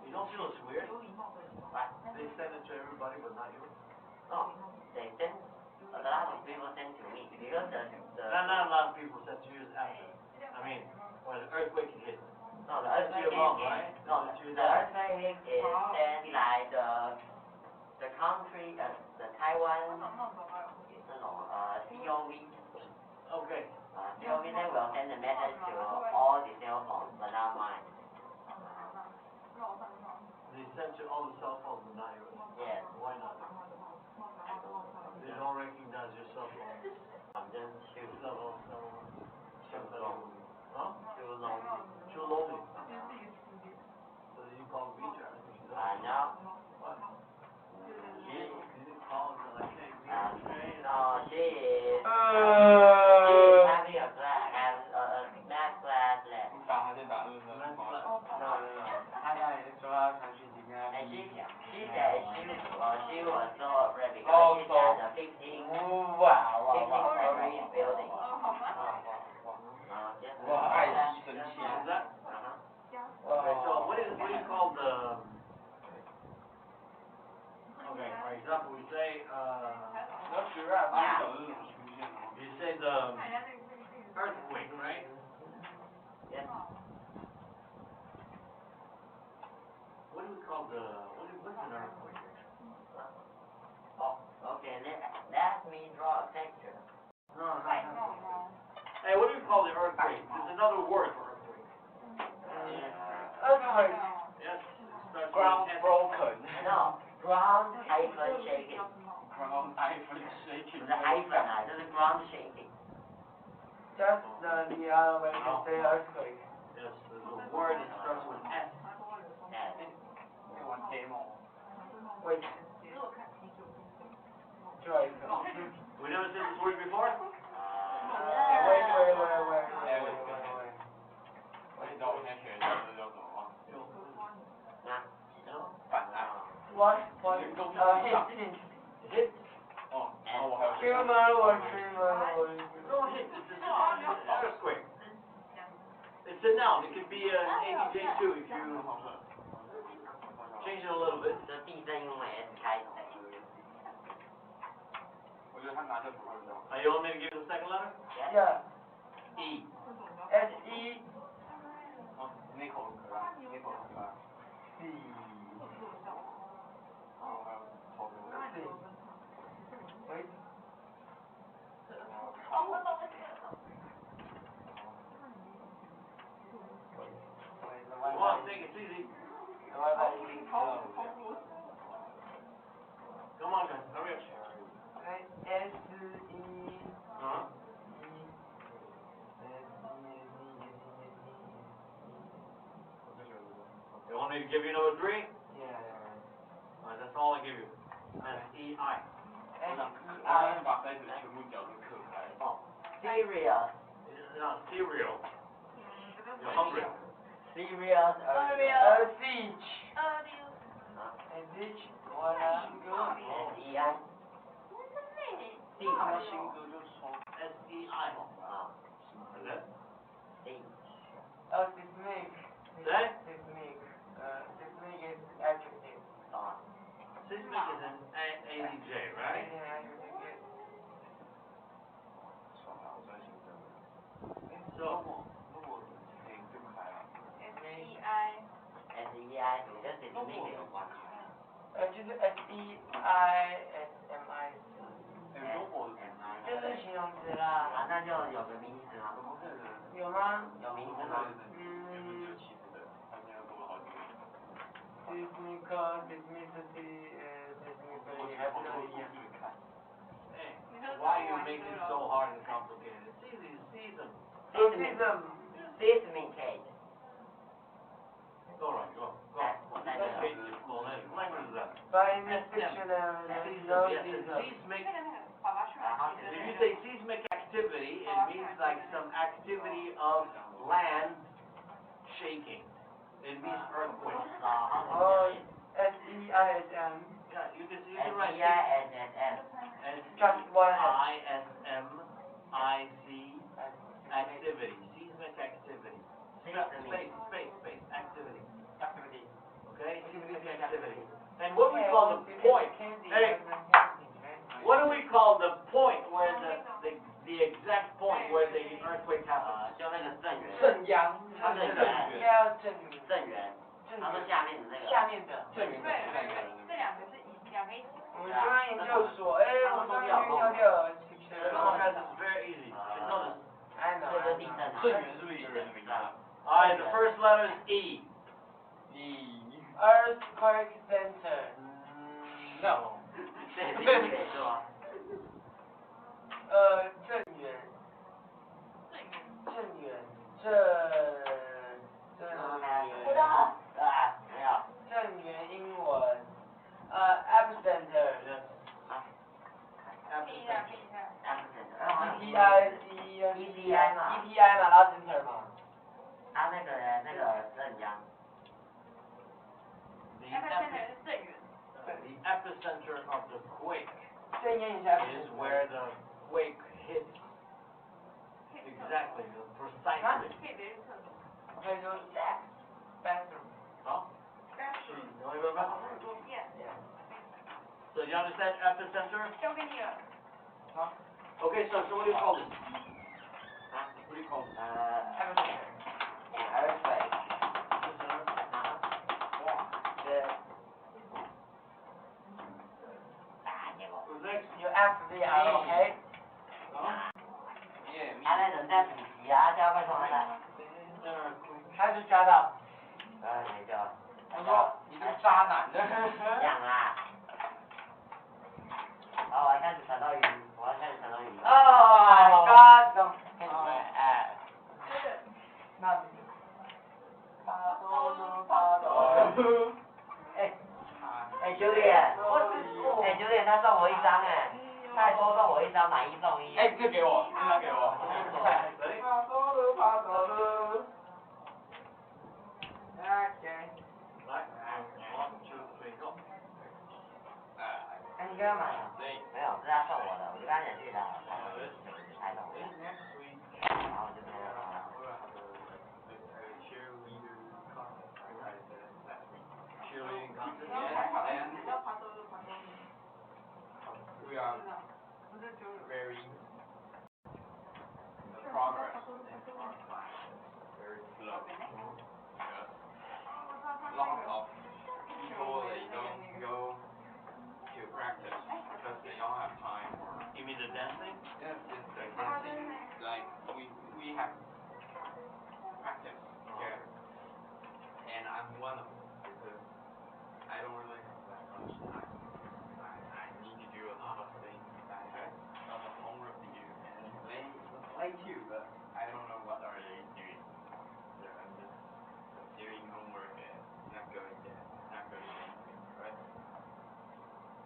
You don't feel it's weird? What? They send it to everybody, but not you? Oh, they send, a lot of people send to me, because Not a lot of people send to you after. I mean, when the earthquake hit. no, the That's earthquake your mom, hit, right? no, That's your the dad. earthquake hit is sent like the the country, the Taiwan, 这种COV. Okay. COV then will send a message to all the cell phones, but not mine. They sent to all the cell phones but not yours. Yes. Why not? They don't recognize your cell phone. I'm just too Cell phone. long. Huh? Too long. Too lonely. So you call WeChat. No. What? She, You didn't call her like, hey, no, she is having a class, math class left. 打哈欠打是不是？ No. 他刚才说要传讯息跟他 And 分 she 享。 said she was so afraid because she's at a 15 story building. 哇，爱惜生气。 Is that? Uh-huh. Okay, so what do you call the? Okay, for example, we say 然后学院八小是怎么出现的？ you say the earthquake, right? Yes. What do we call what's an earthquake? Oh, okay, let me draw a picture. No. Hey, what do we call the earthquake? There's another word for earthquake. Earthquake. Yes, it starts Ground with S. broken. No, ground hyphen shaking. Ground hyphen shaking. 不是 hyphen 啊，就是 ground shaking. That's the other way to say earthquake. Yes, there's a word that starts with S. Yes. 在玩 demo。 Wait. Try it. We never said this word before? Wait. 我也知道我现在学的这叫什么吗？反弹。 What? 人工 Hint. Hit. 哦，然后我还有学。 Tumor or tumor or. No hit. It's an earthquake. It's a noun. It could be an ABJ too if you change it a little bit. 这地震用 S 开头。我觉得他拿着不会用。 You want me to give you the second letter? Yeah. E. S-E. 哦，那口很可爱，那口很可爱。 C. 然后还有头的。 Wait. Come on, take it easy. The Wi-Fi is being slow. Come on, guys. Hurry up. S-E. Uh-huh. You want me to give you number 3? Yeah. That's all I give you. S-E-I. 我想把塞子全部角都刻开。 Serious. No, cereal. You're hungry. Serious. A siege. A siege. Wanna go? S-E-I. 他新歌就说 S-E-I. Is it? Oh, seismic. Say? Seismic. Seismic is adjective. Seismic is an A-D-J, right? Yeah, adjective. 算了，我专心真的。 So, 如果可以就开了。 S-E-I. 跟 seismic 有关。就是 S-E-I-S-M-I。如果就是形容词啦。啊，那就有个名词吗？不是的，有吗？有名词吗？有其实的，他现在多了好几个。 Seismic, seismicity, seismicity 还不都一样？ hey, why you make it so hard and complicated? It's easy. Season. Seism. Seismicate. Go right, go. Let's get this full name. What language is that? But in this dictionary, there's no Yes, and seism. seismic. If you say seismic activity, it means like some activity of land shaking. It means earthquake. Oh, S-E-I-S-M. Yeah, you can write S-E-I-S-S-M. Just one S. I-S-M-I-C activity. Seismic activity. Space, activity. Activity. Okay? Seismic activity. And what we call the point. Hey, what do we call the point where the exact point where the earthquake happens? 就那个震源。正阳。正源。应该要正正源。他说下面的那个。下面的。正源的。这两个是以我们中央研究所，哎，我终于尿掉了，谢谢。 No, guys, it's very easy. It's not a... I know. 这就地震了。郑源是不是一个人的名字啊？ Alright, the first letter is E. Earthquake center. No. 这是地震是吗？震源，不到。没有。震源英文，epicenter。EPI 嘛，EPI 嘛，然后 center 嘛。啊，那个镇江。 The epicenter of the quake 再念一下 is where the quake hits. Exactly, precisely. Okay, so bathroom. Huh? You wanna go to bathroom? So you understand epicenter? Okay, so what do you call this? What do you call this? Epicenter. Earthquake. Who's next? You ask me, I'm okay. 他在人家主题啊，叫他快送来。他就抓到。没叫。他说你这个渣男。讲啊。好，我要开始传到语音。Oh my god, don't hit my ass. 那。Julian，他送我一张哎，他还多送我一张，买一送一。哎，这给我，这张给我。Okay. Right? 1, 2, 3, go. 你跟他买了？没有，是他送我的，我就跟他讲去的，才送我的。然后我就说。Cheerleading contest? We are very the progress in our class very slow. Lots of people they don't go to practice because they don't have time or You mean the dancing? yes, it's the dancing. Like we have practice together, and I'm one of them because I don't really have that much time. I need to do a lot of things. I have a lot of homework to do, and they play too, but I don't know what are they doing. So I'm just doing homework and not going there, not going dancing, right?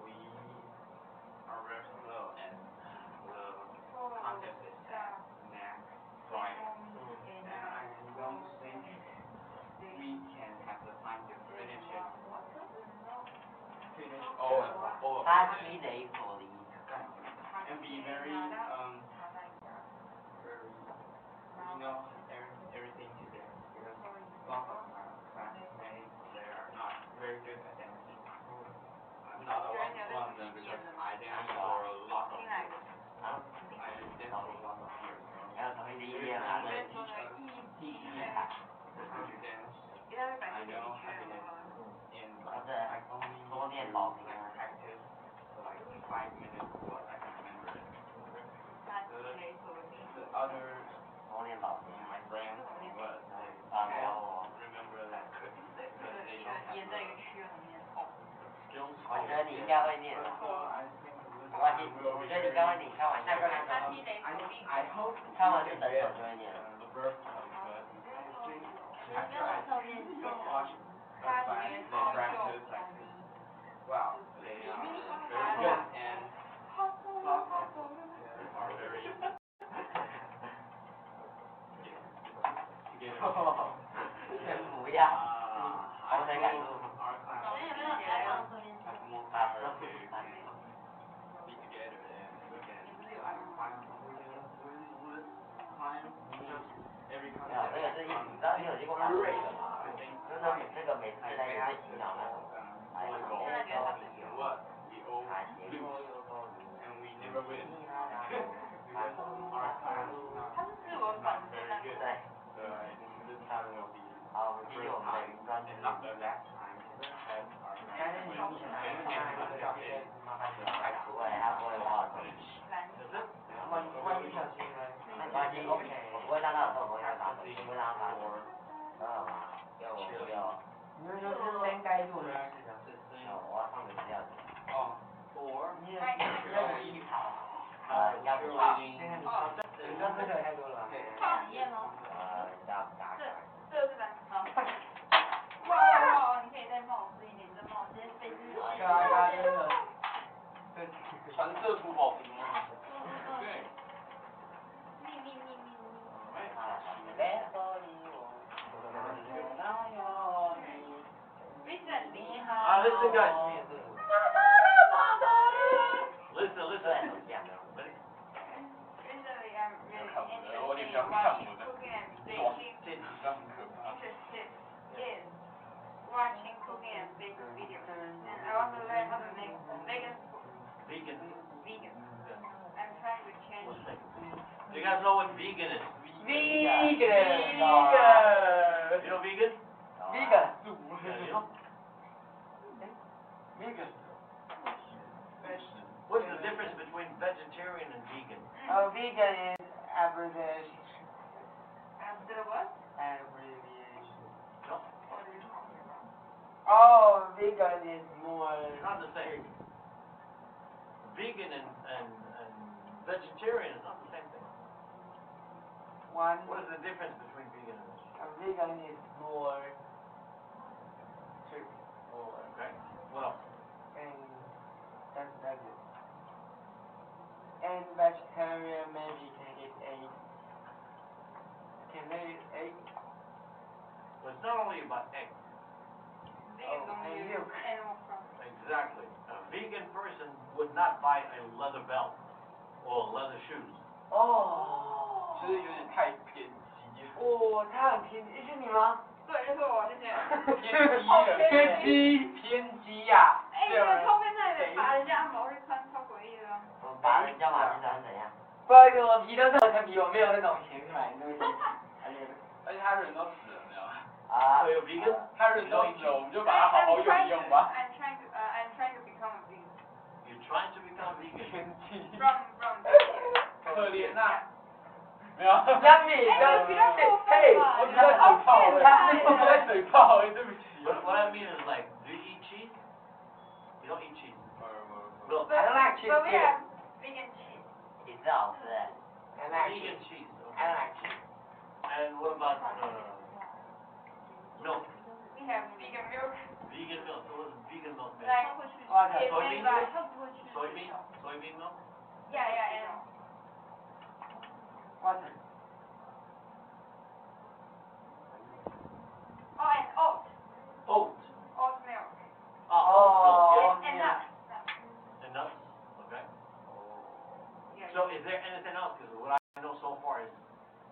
We are very slow, and the contest is next Friday, and I don't think we can have the time to finish it. Finish all of 他 it. 积雷所离。 And be very very you know everything today because lots of my classmates they are not very good at dancing. I'm not one of them because I dance for a lot of years. I dance for a lot of years. 还有同一第一遍啊，They teach us how to dance. I know how to dance. And I only need to practice for like 5 minutes before I can remember it. The other 红脸宝石。 my friends but they 没有我。 can't remember that because they don't have the skills. 我觉得你应该会念的。 So I think 没关系，我觉得你刚刚你看完下个I hope 看完就等手就会念了。 the birthplace, but I think after I watch a class they practice like wow, they are very good and lots of them are very together. 不要， I think our class has more power to be together and we can climb every 没有，这个是一，你知道你有听过法国这个吗？就是这个每次在跟他洗脑那种，哎，我觉得他是有， what we all 啊，结 lose 果有够 and we never win because our class is not very good. 对， So I think this time will be 好，我们继续我们的云端 and not the last time that our class will win. 让他多少嘛？656。你们说是先该做的事情。我要放个资料夹。哦。 4. 你也要一套。要不cheerleading. 你刚喝水太多了吧？放几页吗？要打卡。这是哪？好。哇，你可以再冒失一点，再冒直接飞出去。对啊，大家真的。对。传射出宝瓶吗？对。秘。Recently, Listen, guys. Listen. Ready? recently I'm really 我得 interested 不要 in 看 watching 我的。 cooking and 哇， baking. 这几张很可怕。 Interested in watching cooking and baking videos, and I want to learn how to make vegan food. Vegan. Vegan. I'm trying to change. What's vegan? Do you guys know what vegan is? Vegan. You know vegan? Vegan. Yeah, you know? Vegan. What's the difference between vegetarian and vegan? Vegan is abbreviation. After what? Abbreviation. No, What are you talking about? Oh, vegan is more. it's not the same. Vegan and vegetarian is not the same thing. One. What is the difference between vegan and vegetarian? Vegan is more strict. Okay. What else? And that's it. And vegetarian maybe can eat egg. Can they eat egg? But it's not only about eggs. Vegan don't and use milk. animal products. Exactly. A vegan person would not buy a leather belt or leather shoes. Oh. 就是有点太偏激了。哦，他很偏激，是你吗？对，就是我，谢谢。偏激了。偏激呀！哎，你们后面那里拔人家毛是穿超诡异的吗？我拔人家马是长怎样？不好意思，我皮都是我的皮，我没有那种钱去买东西。而且他人都死了，没有？啊。 So you're vegan? 他人都死了，我们就把它好好用一用吧。 I'm trying to become a vegan. You're trying to become vegan. 偏激。 From 可怜呐。没有。相比比较过分嘿，吧？我只在嘴炮而已，我只在嘴炮而已，对不起。 What I mean is like, do you eat cheese? You don't eat cheese. No, I don't like cheese. But we have vegan cheese. 你是好吃哎。 I like vegan cheese. cheese. I Okay. like cheese. And what about milk? We have vegan milk. Vegan milk. So what is vegan milk made? Like it's made by Soybean milk? yeah, and Water. and oat Oat. milk. Oat milk, And yeah. nuts. And nuts. Okay. Yeah. So is there anything else? Because what I know so far is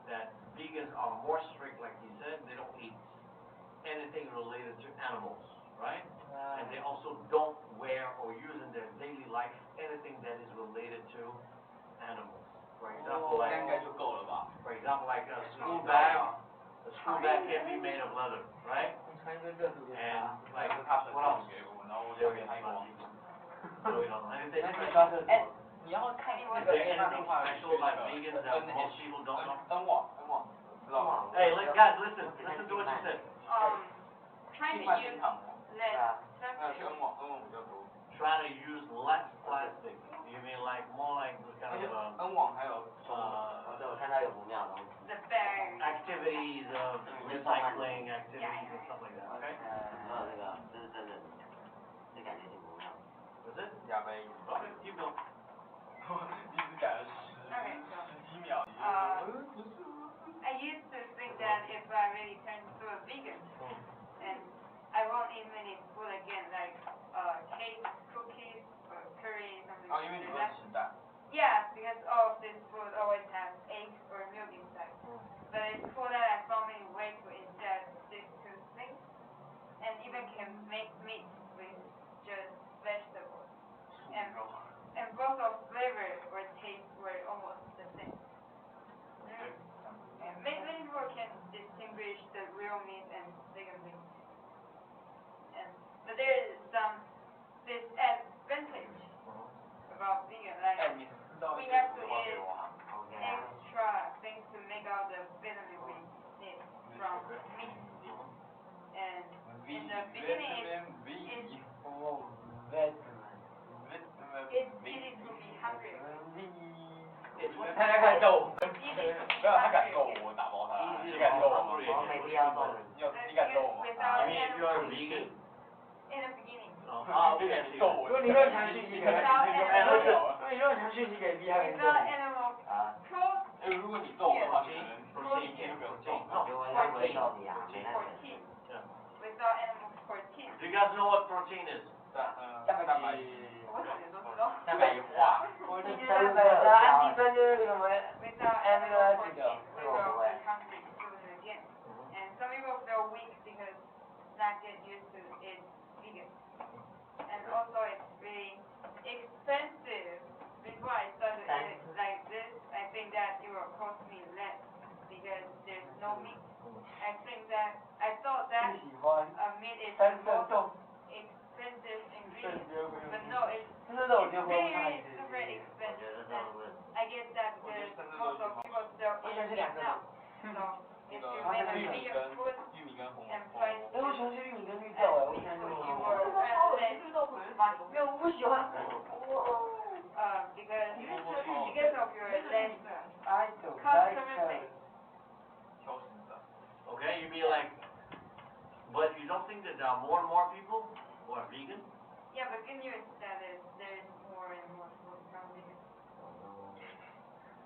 that vegans are more strict, like you said. They don't eat anything related to animals, right? And they also don't wear or use in their daily life anything that is related to animals. For example, 这样应该就够了吧？ for example, like a school bag. A school bag can be made of leather, right? 你穿一个热土的 And 那 like 是他本 what 身 else? 给我，然后我留给他一个网址。 So you know anything? 那你刷热土。你要看那 Is 个 there A 漫 anything 的话， special about vegans that most people don't know? N 网，知道吗？ Hey, guys, listen to what you said. Trying 替 to 换 use 天堂哦， less 那去 plastic. N 网比较多。 Trying to use less plastic. You mean like more like kind 而且 of N 网还有对，我看到有不妙的东西。 The bag. activities of recycling activities and stuff like that. Okay. 没有这个，这是真的，这感觉挺不妙。 Was it? 亚杯， Okay, keep going. 你只改了十几秒，你就不是。 I used to think that if I really turn to a vegan, and I won't eat many food again, like cake, cookies, or curry, something 哦，因为你 like 不 that. 吃蛋。 Yeah, because all of this food always has eggs or milk inside. But it's cool that I found a way to instead stick to things, and even can make meat with just vegetables. And both of flavor or taste were almost the same. And many people can distinguish the real meat and vegan meat. But there is some disadvantage about vegan, like 哎，你知道 we the beginning Oh, veteran. it's easy to be hungry. It's what? 他在看咒。 It's easy to be 没有，他敢 hungry. 揍我，我打爆他。 Easy 你 to 敢 be 揍我吗？ hungry 我 again. 没 What 必 do 要 you 揍 mean 你。你敢揍我吗？ Without You mean if you are a animal, vegan? in the beginning. Oh, okay. 揍我。如果你乱传讯息给他，Without 如 animal, 果你乱传讯息给 B，他会揍 without 你。 animal 啊， cruelty 哎，如果你揍我的话，你可能一天都不用揍。如果他不会揍你啊，没那回事。 protein, without animal protein. Do you guys know what protein is? 蛋白质。我好像都知道。蛋白化。我就蛋白质，氨基酸就是什么？ Without Amino animal acid. protein, we will be hungry soon again. And some people feel weak because not get used to it vegan. And also it's really expensive. Before I started it like this, I think that it will cost me less because there's no meat. I thought that 不喜欢。 meat is 但 the 是 most 动， expensive 对， ingredient. 绝不 But 用。 no, it's 真的肉就不 really, 用看 really 一 super 次。 expensive. And I guess that because most of people still 我 eat 想是 meat 两个。 now. So if you make a vegan food 玉米跟红 and 红 price 哎，我 it 喜欢吃玉米跟绿 as 豆，哎，我 seafood, 喜欢吃 you 红 will 豆。 less 没有，我不喜欢。because of your less I don't customer like base. 挑食的。 Okay, you mean like, but you don't think that there are more and more people who are vegan? Yeah, but good news that there's more and more people become vegan.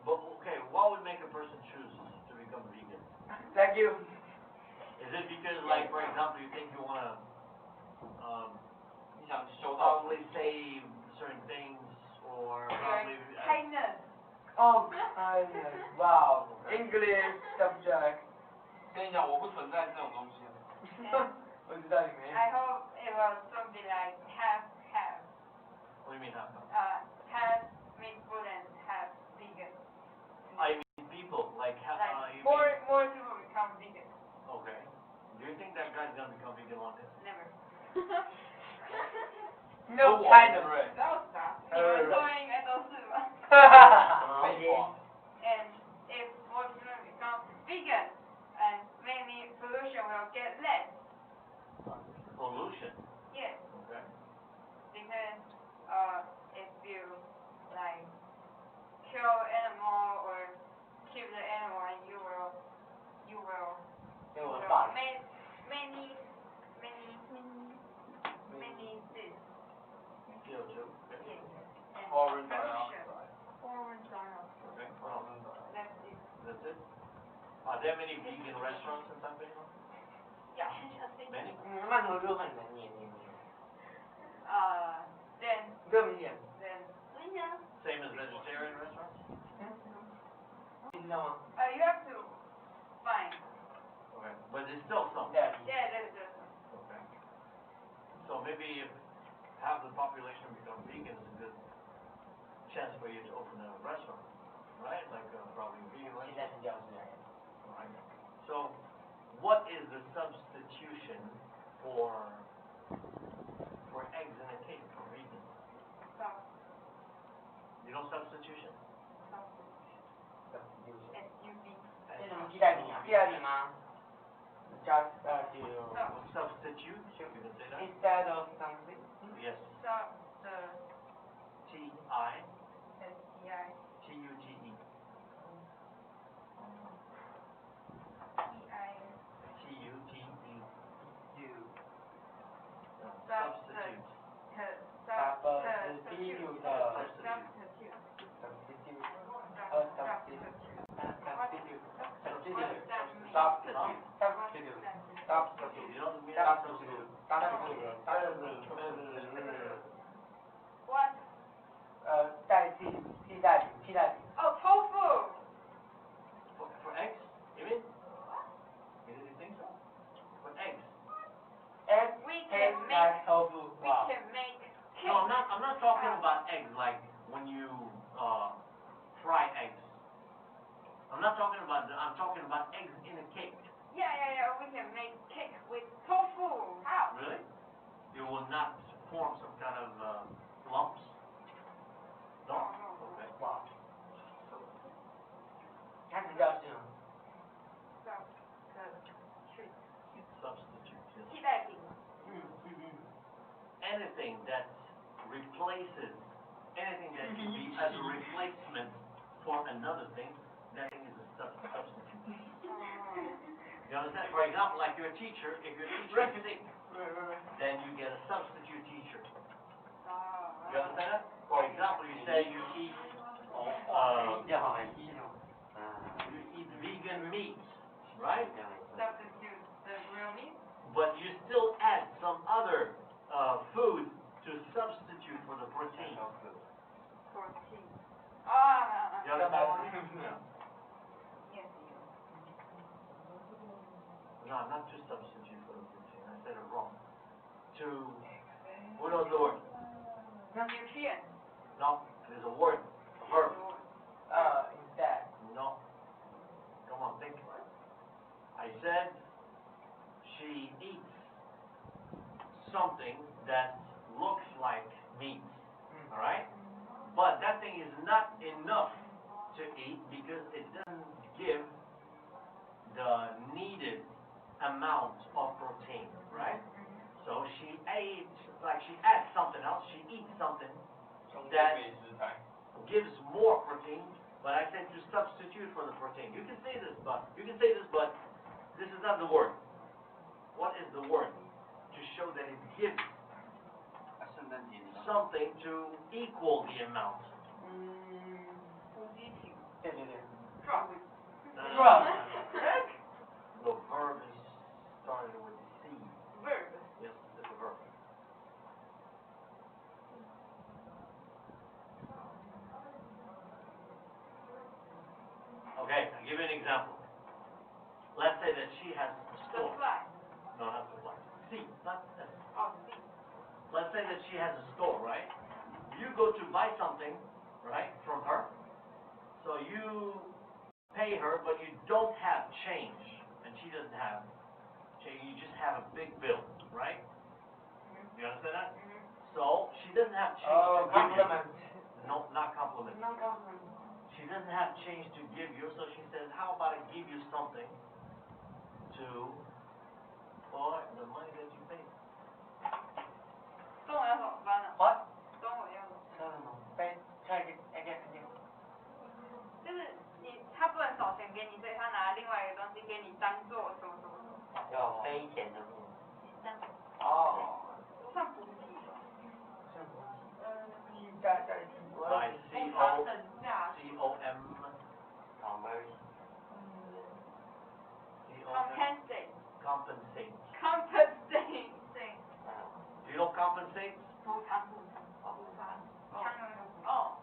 But okay, what would make a person choose to become vegan? Like you. Is it because, like, for example, you think you wanna 你想修到 probably save certain things, or Your probably kindness. Oh, kindness. Wow. English subject. 跟你讲，我不存在这种东西。 And 我知道你没。 I hope it will soon be like half. what do you mean half? Half meat food and half vegan. I mean people, like, Like you more mean, people become vegan. okay. Do you think that guy's gonna become vegan one day? Never. No kindness. 对。那我傻，你们说应该都是吧？废话。 And if more people become vegan, and maybe pollution will get less. Pollution, Yes, okay. because if you like kill animal or keep the animal, and you will 给我爸。 make many things. CO2, okay. Yes. And Carbon pollution. Okay. That's it. That's it? Are there many vegan restaurants in Taipei now? Yeah. Many? 曼陀就很难念。Then 更明显。 Same as vegetarian restaurants? 听到吗？ you have to find. Okay, but there's still some. Yeah. Yeah, there's Okay. So maybe if half the population become vegan, it's a good chance for you to open a restaurant, right? Like probably a vegan 现在 restaurant. 是这样子的。 Right. So, what is the substitution for eggs in a cake for vegan? some. You know substitution? SUV. 那什么替代品啊？替代品吗？Just to Substitute? You can say that? instead of something. Yes. T-I. STI. T-U-T-E. TI. T-U-T-E. You. Substitute. Substitute. Substitute. Substitute. Substitute. Substitute. Substitute. Substitute. Substitute. You know the meaning of Substitute. substitute? What? 代替替代品替代品。 Oh, tofu. For eggs? You mean? You didn't think so? For eggs? Egg We tastes can like make. tofu. We Wow. can make cake. No, I'm not talking about eggs like when you fry eggs. I'm not talking about that. I'm talking about eggs in a cake. Yeah. We can make cake with tofu. How? Really? You will not form some kind of lumps? No? No. Okay. Wow. 它什么叫这种？ Substitute, yes. 替代品。替 anything that replaces, anything that can be as a replacement for another thing, that thing is a substitute. You understand? For example, like your teacher, if your teacher is sick, then you get a substitute teacher. You understand that? For example, you say you eat vegan meat, right? Substitute the real meat. But you still add some other food to substitute for the protein. Protein. You understand? Yes. No, not to substitute for the protein. I said it wrong. To, what was the word? Nutrient. No, there's a word, a verb. Instead. No. Come on, think. I said she eats something that looks like meat. Alright? But that thing is not enough to eat because it doesn't give the needed amount of protein, right? So she ate, like she adds something else, she eats something that gives more protein, but I said to substitute for the protein. You can say this, but this is not the word. What is the word? To show that it gives something to equal the amount. Drug. Drug. The verb is started with C. Verb. Yes, it's a verb. Okay, I'll give you an example. Let's say that she has a store. Supply. No, not supply. C, not S. Oh, C. Let's say that she has a store, right? You go to buy something, right, from her. So you pay her, but you don't have change, and she doesn't have change. You just have a big bill, right? You understand that? So she doesn't have change to give you. Compliment. No, not compliment. No compliment. She doesn't have change to give you, so she says, how about I give you something for the money that you paid? 中文要怎么翻呢？ What? 中文要怎么？ No. Try again. 就是他不能少钱给你，所以他拿另外一个东西给你当做什么什么什么。要飞钱的路。这样哦。算补给吧。By C-O-M. Compensate. Compensate. Compensate. Do you know compensate? 补偿。哦。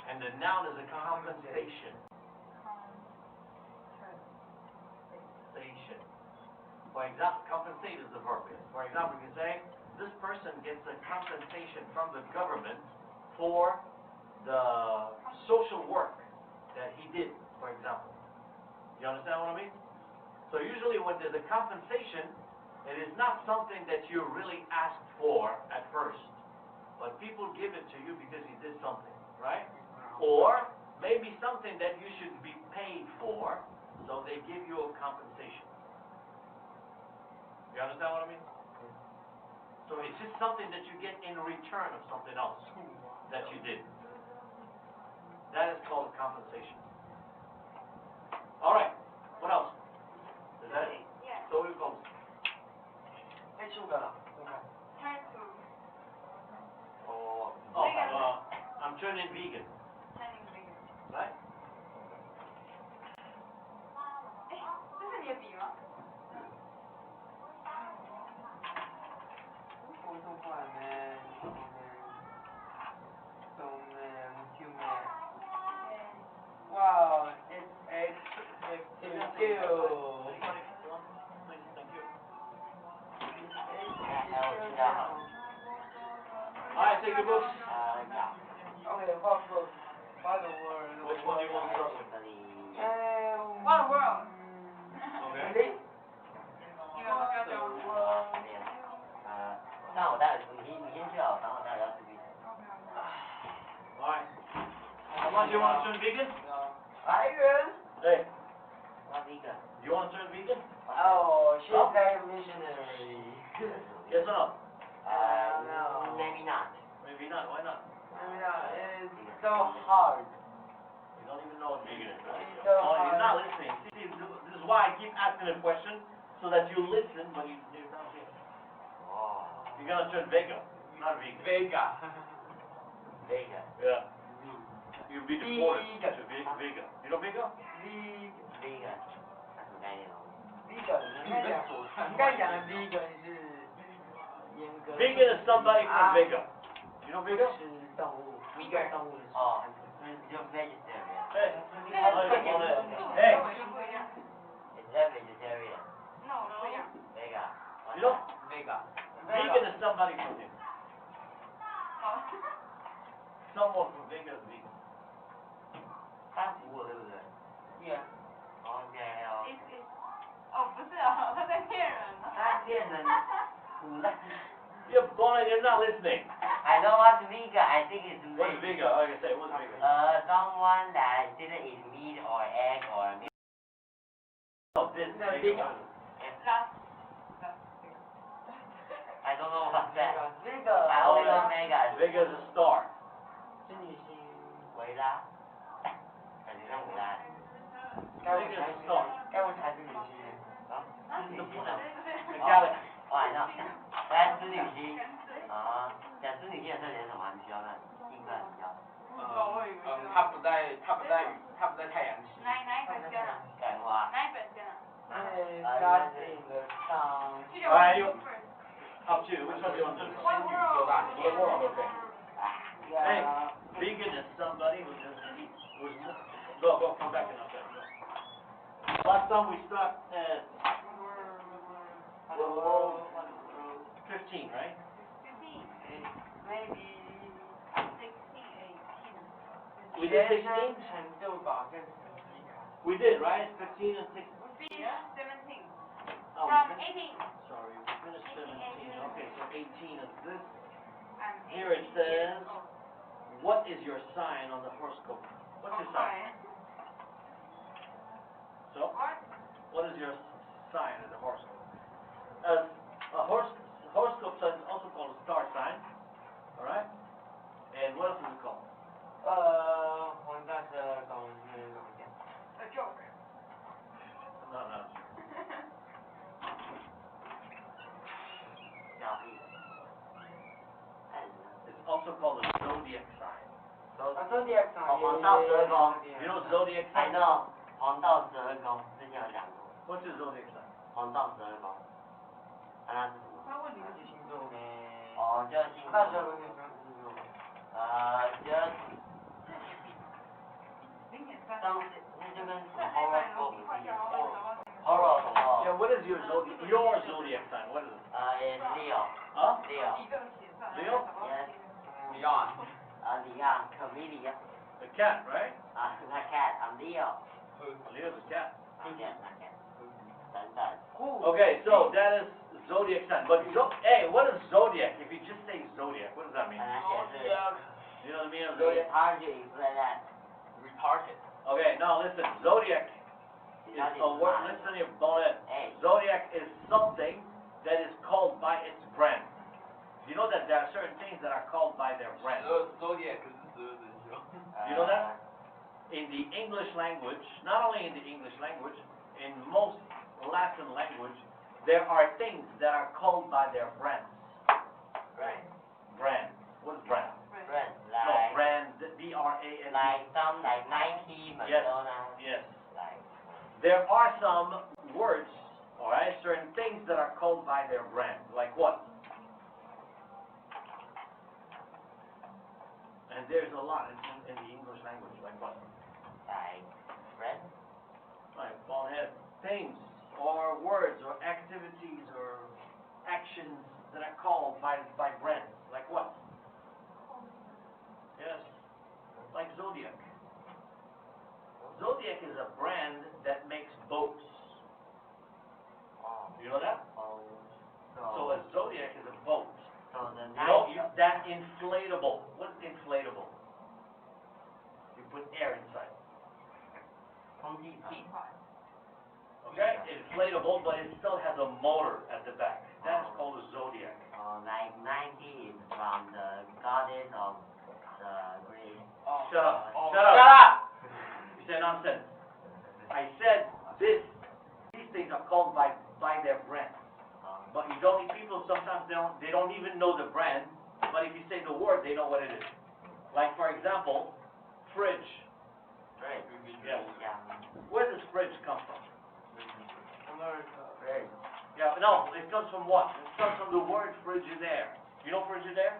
And the noun is a compensation. Compensation. For example, compensate is the verb. For example, you say, this person gets a compensation from the government for the social work that he did, for example. You understand what I mean? So usually when there's a compensation, it is not something that you really asked for at first, but people give it to you because you did something, right? Or maybe something that you should be paid for, so they give you a compensation. You understand what I mean? So it's just something that you get in return of something else that you did. That is called compensation. All right. What else? Is that it? Yeah. So we go. Turn to. I'm turning vegan. Turning vegan. Right? 这是你的笔吗？Wow, it's 52. Anybody? Please, thank you. All right, take your books. Okay, what book? What the word? Which one do you want to start with? What world? Okay. 你们都不要教我。那我待会你先去好，然后我待会要吃冰。 All right. How much you want to turn vegan? Hey, What vegan? you want to turn vegan? Oh, she's very missionary. Yes or no? Maybe not, why not? Maybe not. It's so hard. You don't even know what vegan is, right? It's so Oh, you're hard. not listening. See, this is why I keep asking a question, so that you listen, but you're not here. Oh, You're gonna turn vegan, not vegan. Vega. Vega. Yeah. You'll be deported Vegan. to vegan. You know vegan? Vega，那什么概念哦？ vegan，应该讲的 vegan 是严格。 Vegan is somebody from vegan. You know vegan? 吃动物，不跟动物的食物。哦，就 vegetarian。 Hey. 那个 Hey. 就不一样。 Is that vegetarian? No，不一样。 Vega. You know, Vega. vegan is somebody from vegan. 好。 Someone from vegan is vegan. 他服我对不对？ Yeah. OK 哦。哦，不是哦，他在骗人呢。他骗人，腐烂。 You're blind, you're not listening. I know what's vegan. I think it's What is meat. vegan? Okay, say, what's vegan? Someone that didn't eat meat or egg or milk. Oh, this is vegan. I don't know what's that. Vegan. I only know mega. Vegan is a star. 是女星。维拉，感觉像维拉。该不才是，该不才是女星。是女星的。 The galaxy. Oh, I know. 来，织女星。啊，讲织女星的特点是什么？你需要那兴奋，你要。它不在太阳系。哪一本先啊？感花。哪一本先啊？Got in the sun. Alright, you. Up to you. Which one do you want to do? One world. One world, okay. Hey, Yeah. vegan is somebody who doesn't eat. Go, come back in a second. Last time we stopped at 15, right? Maybe. We did 16? 程度吧，跟成绩卡。 We did, right? 15 and 16. Seventeen. Oh, From we finished- 18. Sorry, we finished 17. Okay, so 18 is this. I'm Here it 18 says, years old. what is your sign on the horoscope? What's your sign? So, What? what is your sign in the horoscope? A horoscope sign is also called a star sign. Alright? And what else is it called? 黄大的公司怎么讲？ A joke. No. 小屁。看你呢。 It's also called a zodiac sign. Zodiac sign. 黄道十二宫。 You know zodiac I sign? know. 黄道十二宫，之前有讲过。 What's your zodiac sign? 黄道十二宫。那是什么？他问你是星座呢？哦，就星那时座。候跟你说星座。就0.3。当时那就跟什么 horoscope 一样。Yeah, horoscope。 what is your zodiac sign? What is it? Is Leo. Huh? Leo. Leo? Yes. Leon. Leon. Chameleon. The cat, right? Not cat. I'm Leo. Leo's a cat. Not cat. 等等。 Okay, so that is zodiac sign. But hey, what is zodiac? If you just say zodiac, what does that mean? 本来写是 You know what I mean of zodiac? hard to explain that. Retarded. Okay, now listen. Zodiac is a word. Listen here, Bonet. Zodiac is something that is called by its brand. You know that there are certain things that are called by their brand. Zodiac 是12生肖。 You know that? In the English language, not only in the English language, in most Latin language, there are things that are called by their brands. Right. Brand. What is brand? Brand. No, Like. brand. B-R-A-N-D. Like some like Nike, McDonald's. Yes. Like. There are some words, alright, certain things that are called by their brand. Like what? And there's a lot in the English language. Like what? Like. Brand. Like bonehead. Things or words or activities or actions that are called by brands. Like what? Yes. Like Zodiac. Zodiac is a brand that makes boats. Oh. You know that? Oh. So a Zodiac is a boat. So the You know, Nike. that inflatable. What's inflatable? You put air inside. 空气船。 Okay? Inflatable, but it still has a motor at the back. That's called a Zodiac. like Nike is from the goddess of the Greek. Shut up. Oh, Shut up. shut up. You said nonsense. I said these things are called by their brand. But you don't, people sometimes they don't even know the brand, but if you say the word, they know what it is. Like for example, fridge. Right. Yeah. Yeah. Where does fridge come from? America. Right. Yeah, no, it comes from what? It comes from the word Frigidaire. You know Frigidaire?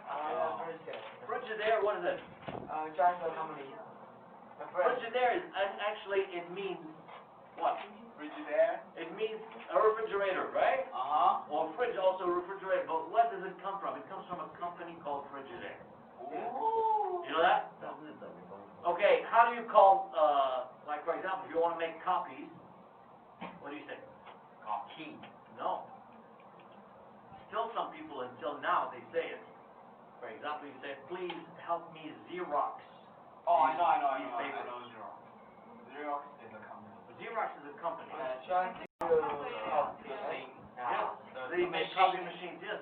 Very good. Frigidaire, what is it? Giant company. A friend. Frigidaire is actually it means what? Frigidaire. It means a refrigerator, right? Or fridge also a refrigerator. But where does it come from? It comes from a company called Frigidaire. Ooh. You know that? Okay, how do you call, like for example, if you want to make copies, what do you say? Key. No. Still some people until now they say it. For example, you say, please help me Xerox. Oh, I know These papers. Xerox. Xerox is a company. Xerox is a company. Trying to Thing. Yes, The they make machine. copy machines, yes.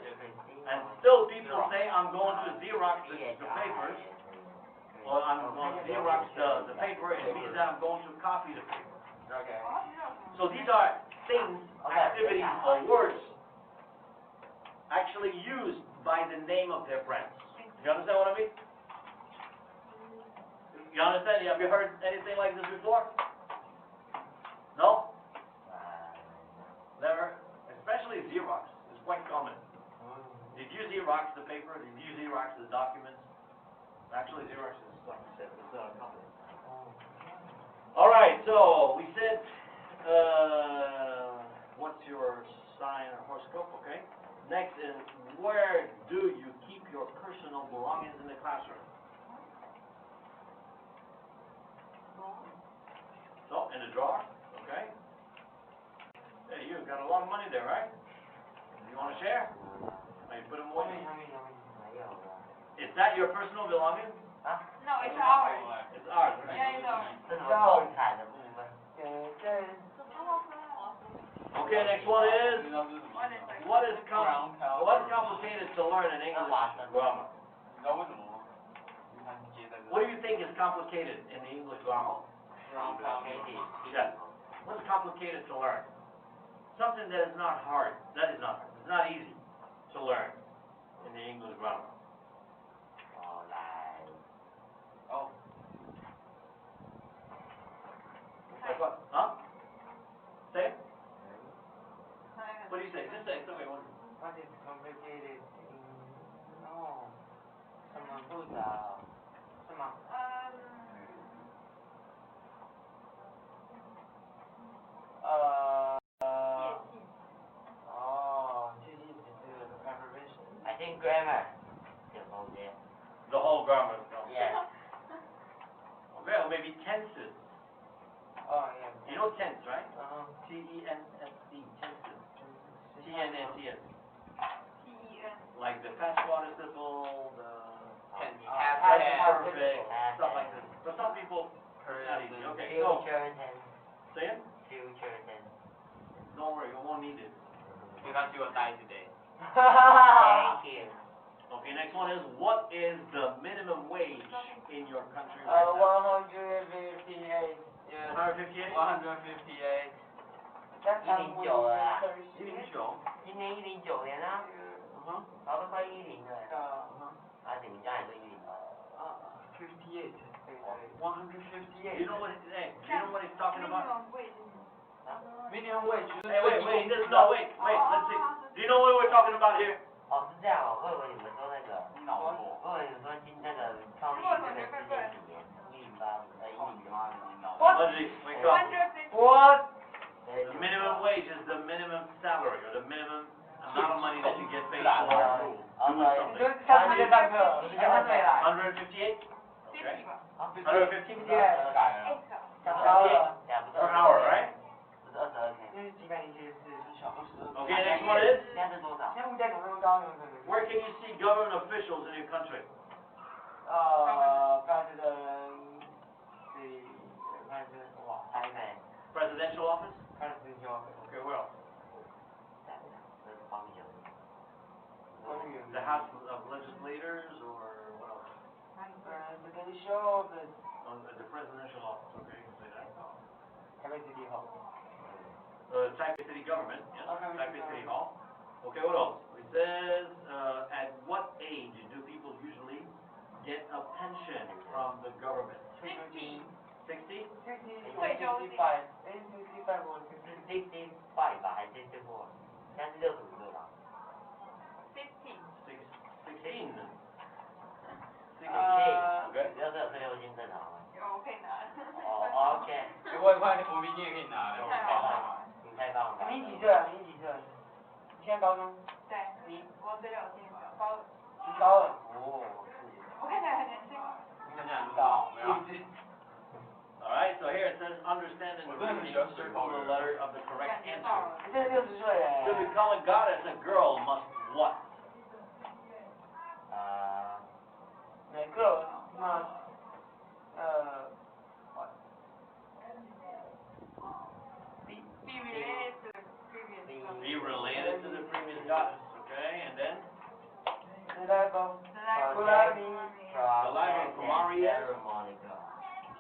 And still people say, I'm going to Xerox the papers, or I'm going to Xerox the paper, it means that I'm going to copy the paper. Okay. So these are things, activities, or words actually used by the name of their brands. You understand what I mean? You understand? Have you heard anything like this before? No? Never? Especially Xerox. It's quite common. Did you Xerox the paper? Did you Xerox the documents? Actually, Xerox is, like I said, it's a company. All right, so we said, what's your sign or horoscope? Okay. Next is, where do you keep your personal belongings in the classroom? So, in the drawer, okay. Hey, you got a lot of money there, right? You want to share? Maybe put them away. Is that your personal belongings? No, it's ours. It's ours, right? Yeah, it's ours. 这是我中产的部分。 Okay, next one is, 知道这是什么？ what is complicated to learn in English grammar? 你知道为什么吗？因为它是接在这。 What do you think is complicated in the English grammar? Yes. What's complicated to learn? Something that is not hard. That is not hard. It's not easy to learn in the English grammar. Oh. Like what? Huh? Say it? What do you say? Just say it. Somebody wants. What is complicated? No. 什么复杂？是吗？句意只是 preparation。 I think grammar 就中间。 The whole grammar. No. Yes. Well, maybe tenses. Oh, yeah. You know tense, right? T-E-N-S-E. Tenses. T-N-S-E-S. T-E-N. Like the past participle, the Tense. past Past perfect, stuff like this. For some people, it's not easy. Okay, so Future tense. say it. Future tense. Don't worry, you won't need it. Because you will die today. Thank you. Okay, next one is, what is the minimum wage in your country right now? 158. Yes. 158? 158. 109了啦。 109。今年109年啊，差不多快10了。啊，你们家也是108。 58. 158. You know what? Hey, you know what he's talking about? Minimum wage. Minimum wage 就是 Hey, wait, no, wait, let's see. Do you know what we're talking about here? 哦，是这样哦，我以为你们说那个，你脑弱。我以为你说那个创立这个事件几年，108，108。Leslie, wake up. 150. What? The minimum wage is the minimum salary, or the minimum amount of money that you get paid for doing something. 就是上次那个，你看对了。 158? Okay. 150? 改了。高了。 Per hour, right? 不是22天。因为几百年前是小22。 Okay, next one is, 现在是多少？现在物价怎么那么高呢？ where can you see government officials in your country? President, wow, 台北。 Presidential office? President office. Okay, where else? 这是方圆。公园。House of Legislators or what else? Presidential office. The presidential office, okay, you can say that. Taipei City Hall. Taipei City Government, yes, Okay. Taipei City Hall. Okay, what else? It says, at what age do people usually get a pension from the government? 60. 60? 65. 65 or 65吧，还是64？现在是65对吧？ 15. 16. 60，要是有退休金正常吗？有可以拿。哦，OK，500块国民金也可以拿的。你太棒了。你几岁啊？你几岁？你现在高中？对，我16，今年高二。你高二。哦，我看起来很年轻。你看起来很老，没有？ Alright, so here it says, understand and reading, circle the letter of the correct answer. 你这60岁哎。 To become a goddess, a girl must what? The girl must Be related to the previous one. Be related to the previous goddess, okay? And then? the life of Protected Kumari and ceremonial.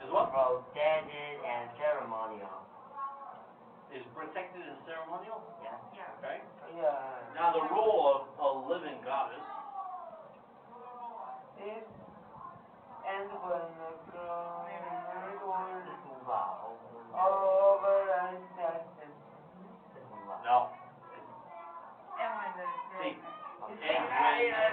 Is what? Protected and ceremonial. Is protected and ceremonial, Yeah. Yeah. okay? yeah. Now the role of a living goddess Is and when the girl married one 是猪吧？ over and that 是猪吧？ No. And when the See. girl. And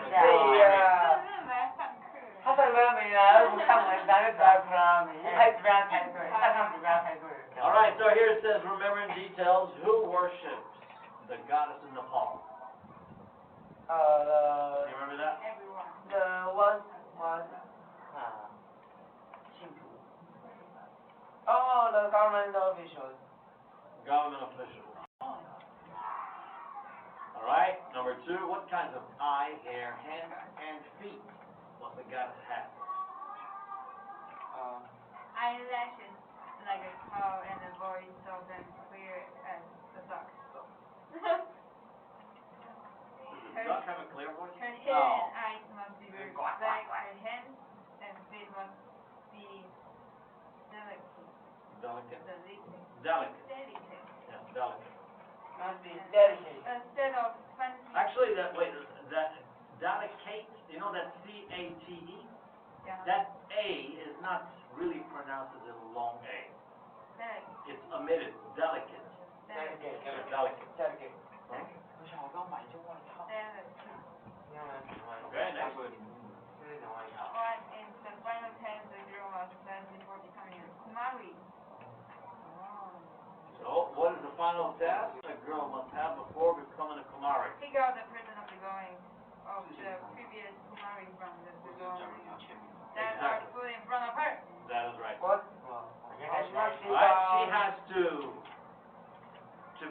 对呀。这是来上课。他上班没来，我看文章就知道克拉米，拍纸不让猜对，上上纸不让猜对。Alright, so here it says, remember in details, who worships the goddess in Nepal? You remember that? Everyone. The was 信徒。Oh, the government officials. Government officials. Alright, number 2, what kinds of eye, hair, hands, and feet must the goddess have? Eyelashes like a cow and a voice soft and clear as a duck. Does the duck have a clear voice? Her hair and eyes must be very black. Her hands and feet must be delicate. Delicate. Delicate. Delicate. Delicate. Yeah, delicate. Must be dedicated. Instead of fancy. Actually, that delicate, you know that C-A-T-E? Yeah. That A is not really pronounced as a long A. Delicate. It's omitted. Delicate. Delicate. Yeah, delicate. Delicate. Huh? 我想我刚买一件外套。 Delicate. Okay, next. 这是什么外套？ What is the final test the girl must pass before becoming a Kumari? So, what is the final task a girl must have before becoming a Kumari? Figure out the person of the going of the previous Kumari from the 我只是假如 going 你要签名。 that are put in front of her. That is right. What? Must be Alright, she has to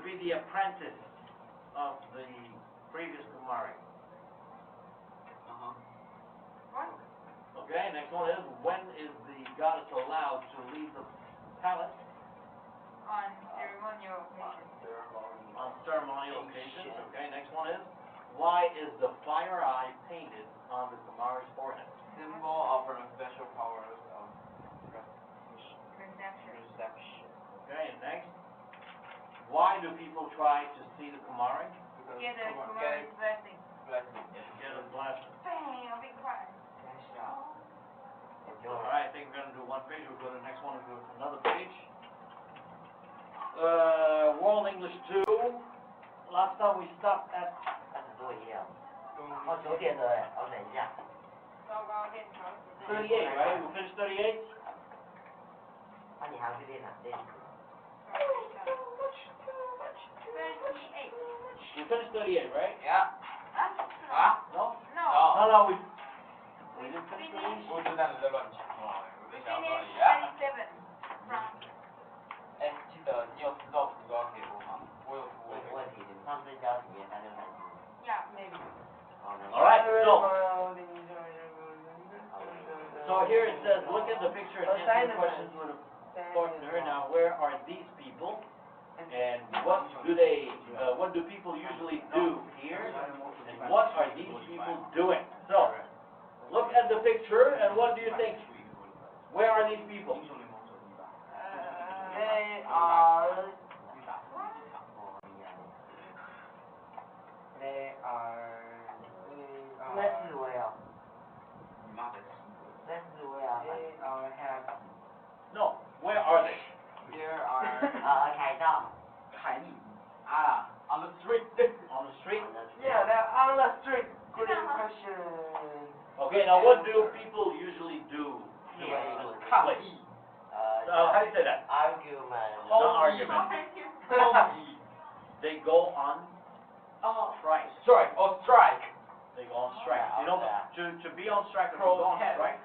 be the apprentice of the previous Kumari. What? Okay, next one is, when is the goddess allowed to leave the palace? On ceremonial occasions. On ceremonial occasions. Okay, next one is, why is the fire eye painted on the Kumari's forehead? Symbol of her special powers of Perception. reception. Okay, and next, why do people try to see the Kumari? Because Get the come on, Kumari's blessing. blessing. Get a blessing. Bang, I'll be quiet. Alright, I think we're gonna do one page, we'll go to the next one and do another page. World English 2. Last time we stopped at 开始作业了。哦，9点了哎，哦，等一下。糟糕，练潮时间。 38, right? We finished 38? 那你还要去练哪练？ 38. We finished 38, right? Yeah. Ah? No? No. No, we didn't finish 38. 我就这样子在乱讲话，我在想说 Finish 呀。 37. From 哎，记得你有10道图都要给我吗？我有图，我没问题，你上次教体验3637。 yeah, maybe. Alright, so here it says, look at the picture and answer the questions with a question here. Now, where are these people? And what do people usually do here? And what are these people doing? So, look at the picture and what do you think? Where are these people? They are. Let's see where. Let's see where. They are happy. No, where are they? There are. 海盗。海逆 on the street. On the street? Yeah, they're on the street. Good question. Okay, now what do people usually do here in this place? How do you say that? Argument. Not argument. They go on strike. strike or strike They go on strike. You know, to be on strike or to go on Protest. strike?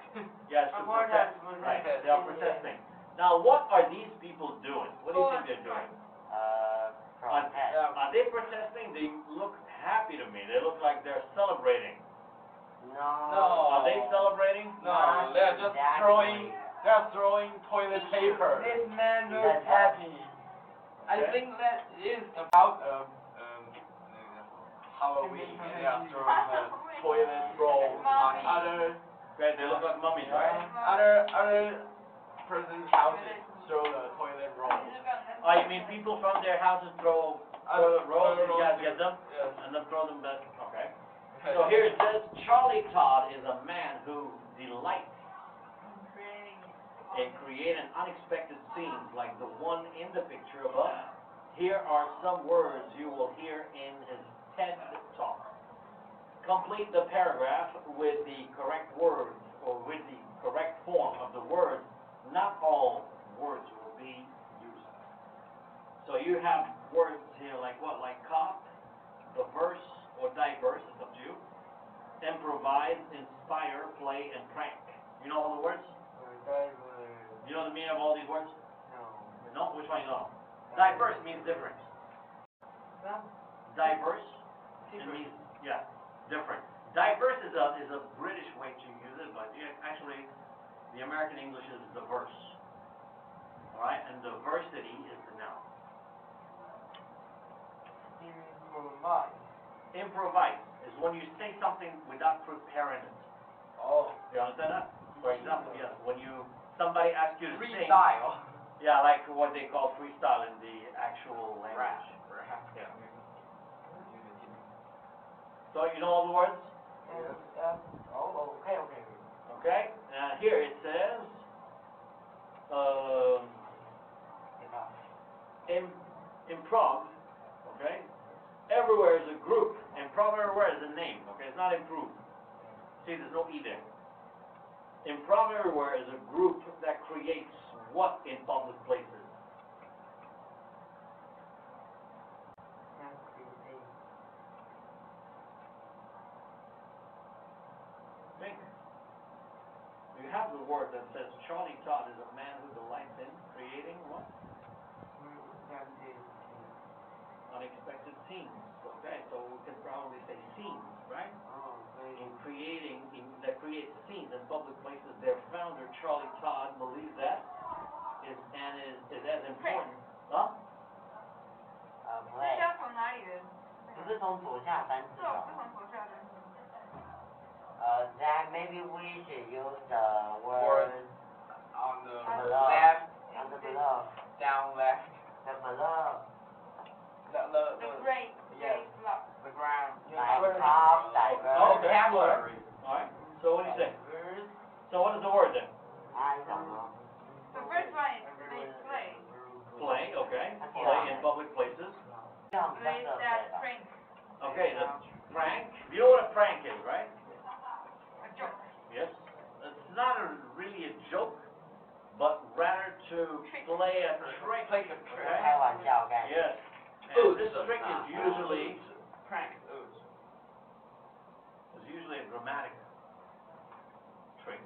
Yes, to protest. Protest. Right, they are protesting. Now, what are these people doing? What do you think they're doing? Are they protesting? They look happy to me. They look like they're celebrating. No. Are they celebrating? no they're just throwing toilet paper. This man looks happy. I think that is about Halloween and they are throwing the toilet roll on other Okay, they look like mummies, right? other person's houses throw the toilet roll. Oh, you mean people from their houses throw toilet rolls and you guys get them? Yes. And then throw them back? Okay. So here it says, Charlie Todd is a man who delights in creating unexpected scenes like the one in the picture above. Here are some words you will hear in his TED Talk. Complete the paragraph with the correct words or with the correct form of the words. Not all words will be used. So you have words here like what? Like cop, diverse, or diverse, it's up to you. Improvise, inspire, play, and prank. You know all the words? You know the meaning of all these words? No? Which one you know? Diverse means different. Diverse, it means, yeah, different. Diverse is a British way to use it, but actually, the American English is diverse. Alright, and diversity is the noun. Improvise is when you say something without preparing it. Oh, You understand that? For example, yes, when somebody asks you to sing. freestyle. Yeah, like what they call freestyle in the actual language. Rap. Yeah. So you know all the words? Okay. Okay? Here it says, improv, okay? Everywhere is a group. Improv everywhere is a name, okay? It's not improve. See, there's no E there. Improv everywhere is a group that creates what in public places? Think. You have the word that says Charlie Todd is a man who delights in creating what? Unexpected scenes. Okay, so we can probably say scenes, right? That creates scenes in public places. Their founder, Charlie Todd, believes that is as important. Huh? 这是从哪里的？不是从左下单词是哦，哦。是从左下的。Then maybe we should use the Word word on the below. left, On the below. down left, The below. The great, yes, great love. the ground. Like top, diverse. Oh, vocabulary. Alright, so what do you say? So what is the word then? I don't know. The first one is play. Play, okay. Play in public places. Play that prank. Okay, the prank. You know what a prank is, right? A joke. Yes. It's not really a joke, but rather to play a trick. Play a trick. Okay? 开玩笑概念。 Yes. And this trick is usually a dramatic trick.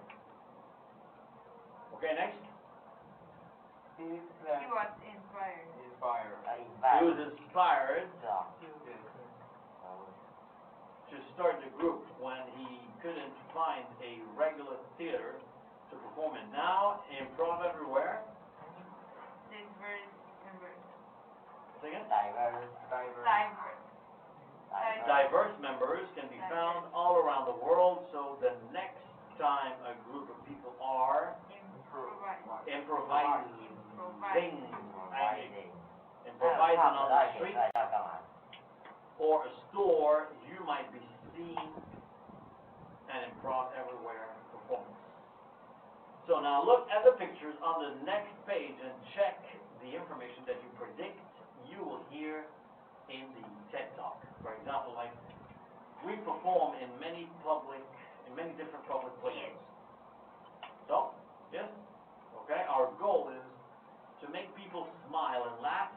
Okay, next. He was inspired. Inspire. He was inspired to start the group when he couldn't find a regular theater to perform in. Now, improv everywhere. This verse and verse. Say again? Diverse. Diverse members can be found all around the world, so the next time a group of people are improvising on the street or a store, you might be seen an improv everywhere performance. So now look at the pictures on the next page and check the information that you predict you will hear in the TED Talk. For example, like we perform in many different public places. So, yes? Okay, our goal is to make people smile and laugh.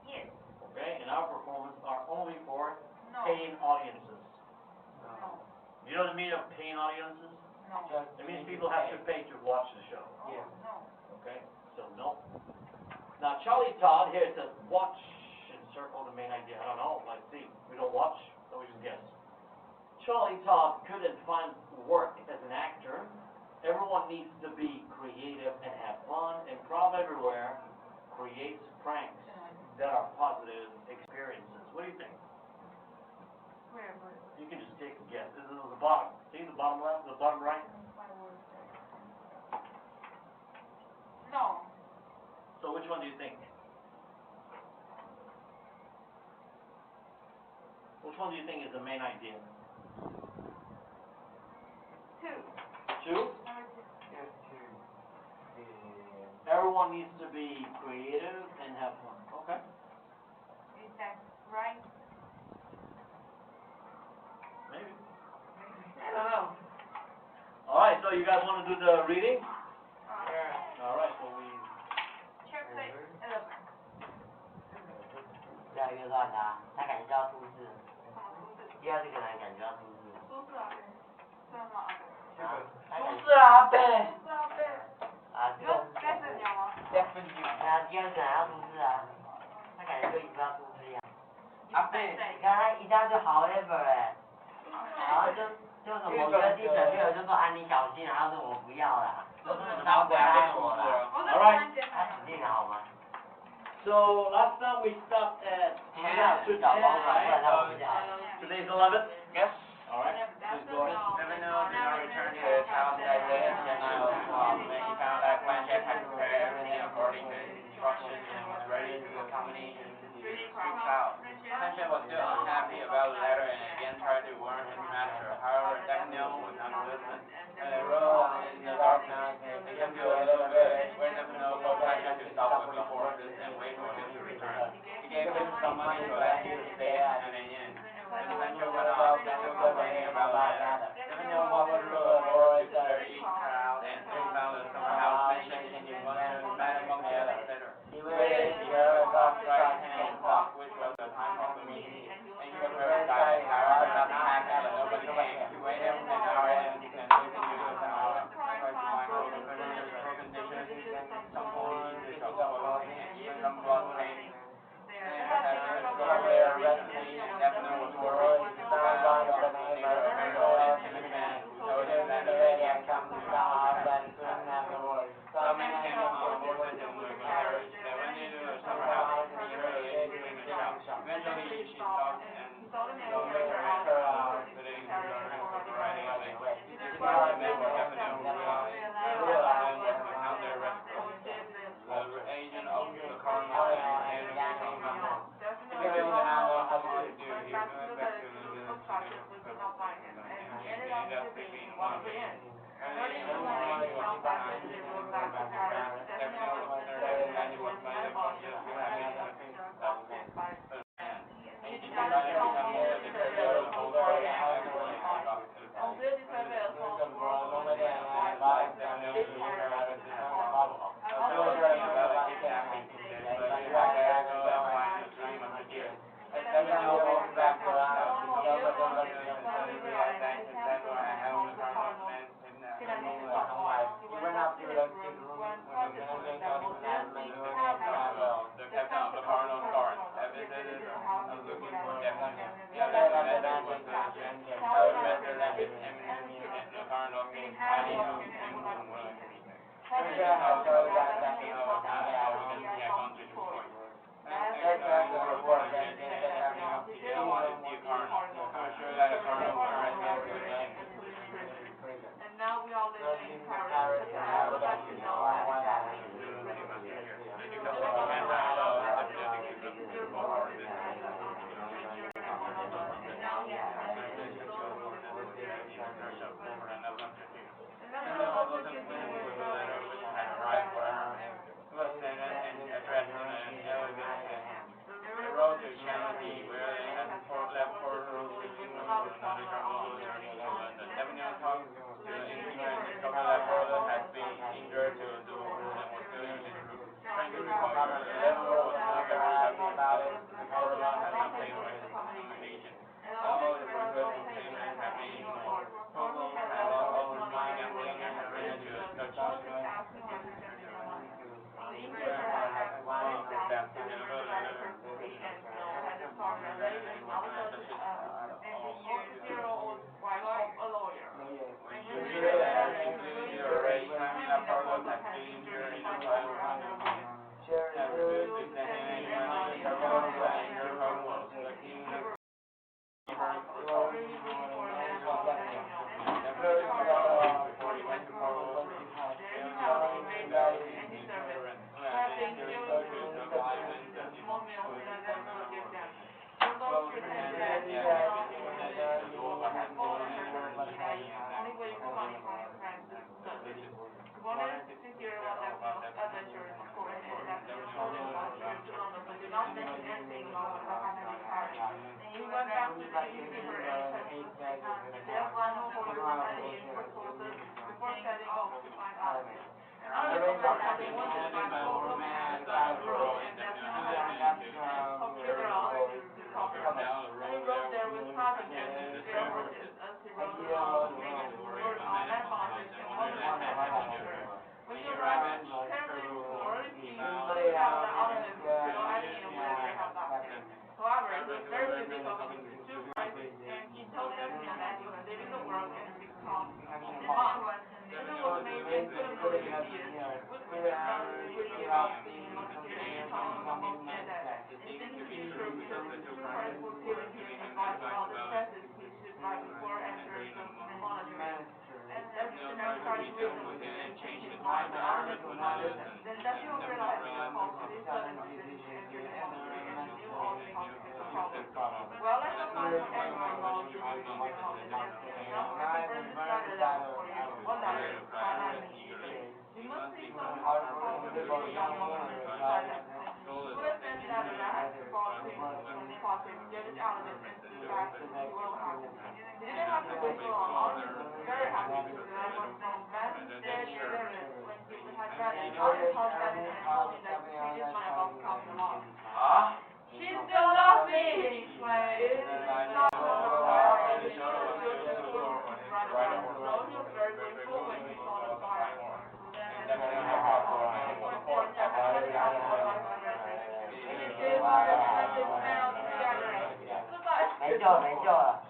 Yes. Okay, and our performances are only for No. paying audiences. No. You know what I mean of paying audiences? No. It means people have to pay to watch the show. Oh, no. Okay, so no. Now Charlie Todd here says watch and circle the main idea. I don't know, let's see. We don't watch, so we just guess. Charlie Todd couldn't find work as an actor. Everyone needs to be creative and have fun. Improv everywhere creates pranks that are positive experiences. What do you think? You can just take a guess. This is the bottom. See the bottom left, the bottom right? No. So which one do you think? Which one do you think is the main idea? Two. Two? Everyone needs to be creative and have fun. Okay. Is that right? Maybe. I don't know. All right, so you guys want to do the reading? All right, so we. Chapter 11. 越来越乱啦，他感觉就要出事了。什么数字？第二这个人感觉要出事了。数字啊？什么？啊，他感觉是啊，贝。是啊，对。啊，这个该是鸟吗？那第二个人要出事啊，他感觉就一直要出事一样。阿贝，你看他一下就 however 哎，然后就是某个记者队友就说啊你小心，然后说我不要啦，他回来我了，All right. 他死定了好吗？ So last time we stopped at 10 to 10, right? Today's 11th. Yes. All right. Please go ahead. Revenue did not return to the child digitization of he found that Planchette had prepared everything according to his instructions and was ready to accompany him to speak out. Planchette was still unhappy about the letter and again tried to warn his master. However, Daphne would not listen. When they rode in the darkness, they came to a little village where Daphne told Planchette to stop with the horses and wait for him to return. He gave him some money to let him stay at an inn. When Planchette went off, Daphne complaining about the letter. Daphne walked through a forest to their east crowd and soon found a summer house mentioned in Madame Montaine's letter. He waited to hear a soft strike 10 o'clock, which was the time of the meeting. And he was very excited, however, not happy, but nobody came. He waited an hour and listened to the hour. Tried to find out the conditions, some police, some clothing, and even some blood stains. Somewhere recently, Daphne was worried. He found one of the neighbors, a very old timid man, who told him that a lady had come to the house and soon afterwards. Some men came on horses and with carriage. They went into the summer house and he heard a lady in the shop. Eventually, she stopped and told him to enter her house, sitting in the riding away. This part of it was Daphne who realized was to count their rescue. The agent of the coroner and the he did not know how to do. He went back to the and ended up picking one of the ends. Early in the morning, he found that they were back to Paris. Daphne was certain that he was made of just having a pink by the man. And he decided to become more dictator of the whole story and eventually he got to the police. The captain of the Cardinal Guard had visited looking for Daphne. He had left a message with the master that his eminence and the Cardinal means highly moved and willing to meet him. He was not at home and he had gone to Detroit. And now we are living in Paris. I would like to know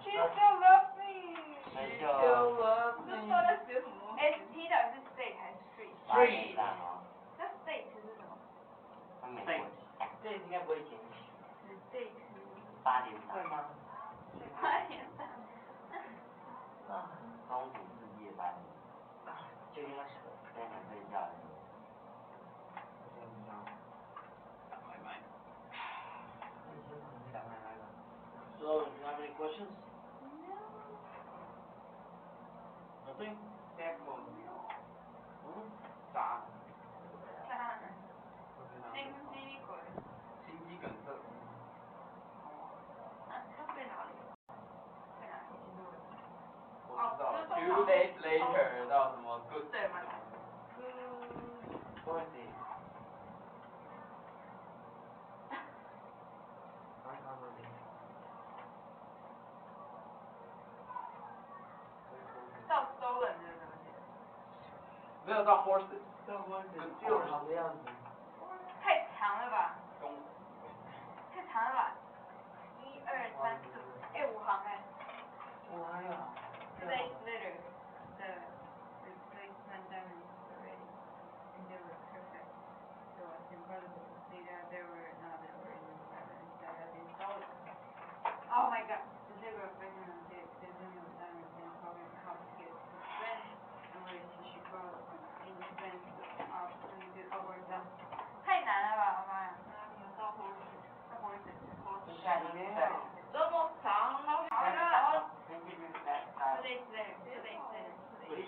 She still loves me. She still loves me. ST 到底是 state 还是 street？ Street 那 state 是什么？这应该不会剪辑。 state 8点档会吗？ 8点档。中土世界8点档。就应该是。跟你睡觉的。So, do you have any questions? Nothing?啥？心肌鬼。心肌梗塞。他睡哪里？在哪里？我知道了。2 days later 到什么 good？对吗？到 stolen 就是怎么写？没有到 horses。正常的样子。太长了吧？中。太长了吧？1、2、3、4，5行哎。5行呀。Today's letter, the replacement diamonds were ready, and they were perfect. So it's impossible to say that they were not the original.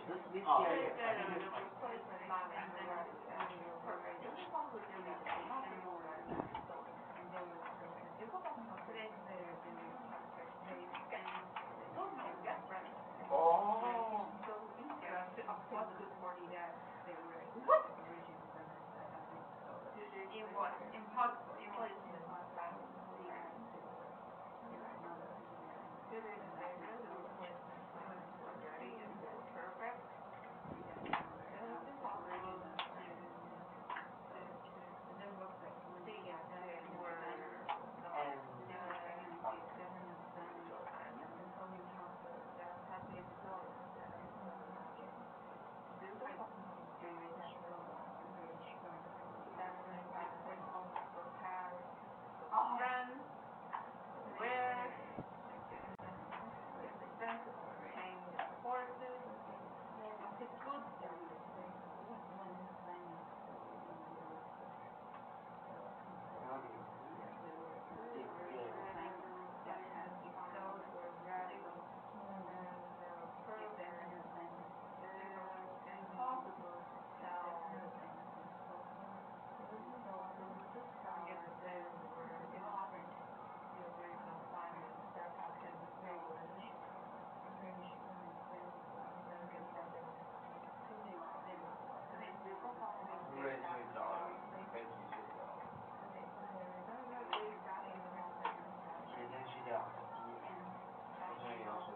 this Oh. area. Oh. It was impossible. It was friends where came horses, it's good.不会睡着了，可以去睡觉了。谁先睡觉？我现在也要睡。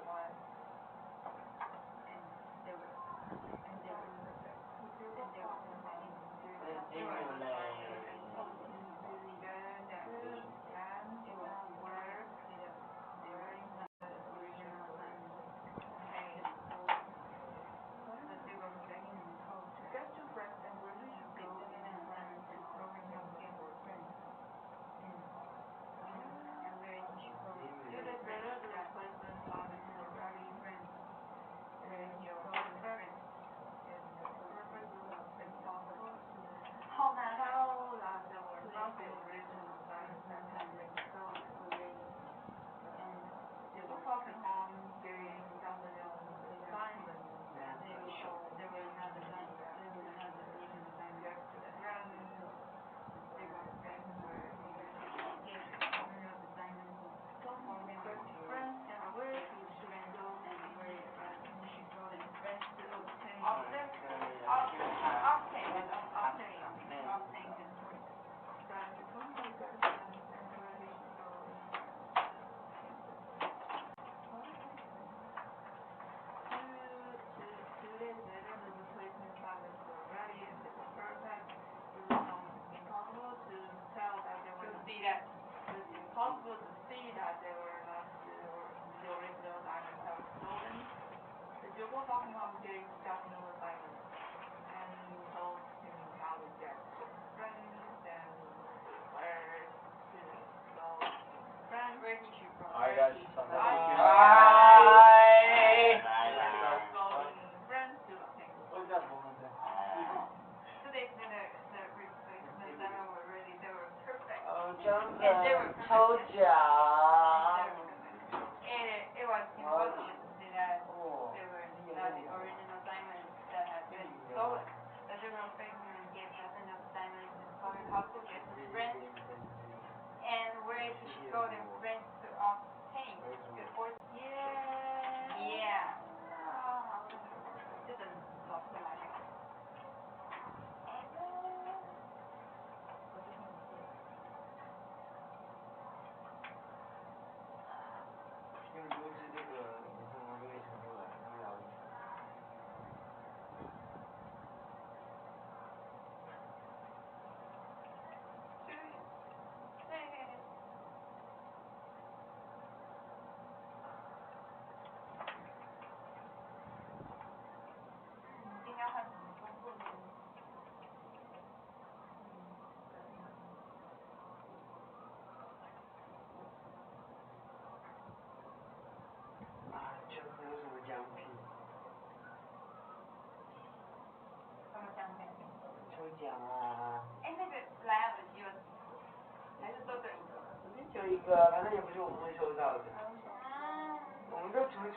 Possible to see that they were not the original diamonds that were stolen. The Jewel Buckingham gave Jasmine the diamond and told him how to get friends and where to go. Friends, where he should go. Alright guys, something. Bye. Going friends to obtain. So they the replacement diamond were ready. They were perfect. Oh, Johnson,抽奖。It was impossible to see that they were not the original diamonds that had been stolen. The general statement gave Jasmine the diamonds and told her how to get his friends and where he should go their friends to obtain. Yeah. 这个老师来了。因为都是这个你生活这个程度的，能了解。今天换什么工作呢？啊，最后有什么奖品？什么奖品？抽奖啊！哎，那个来耳机有还是都这一个？就一个，反正也不是我们会收到的。啊。我们都出去。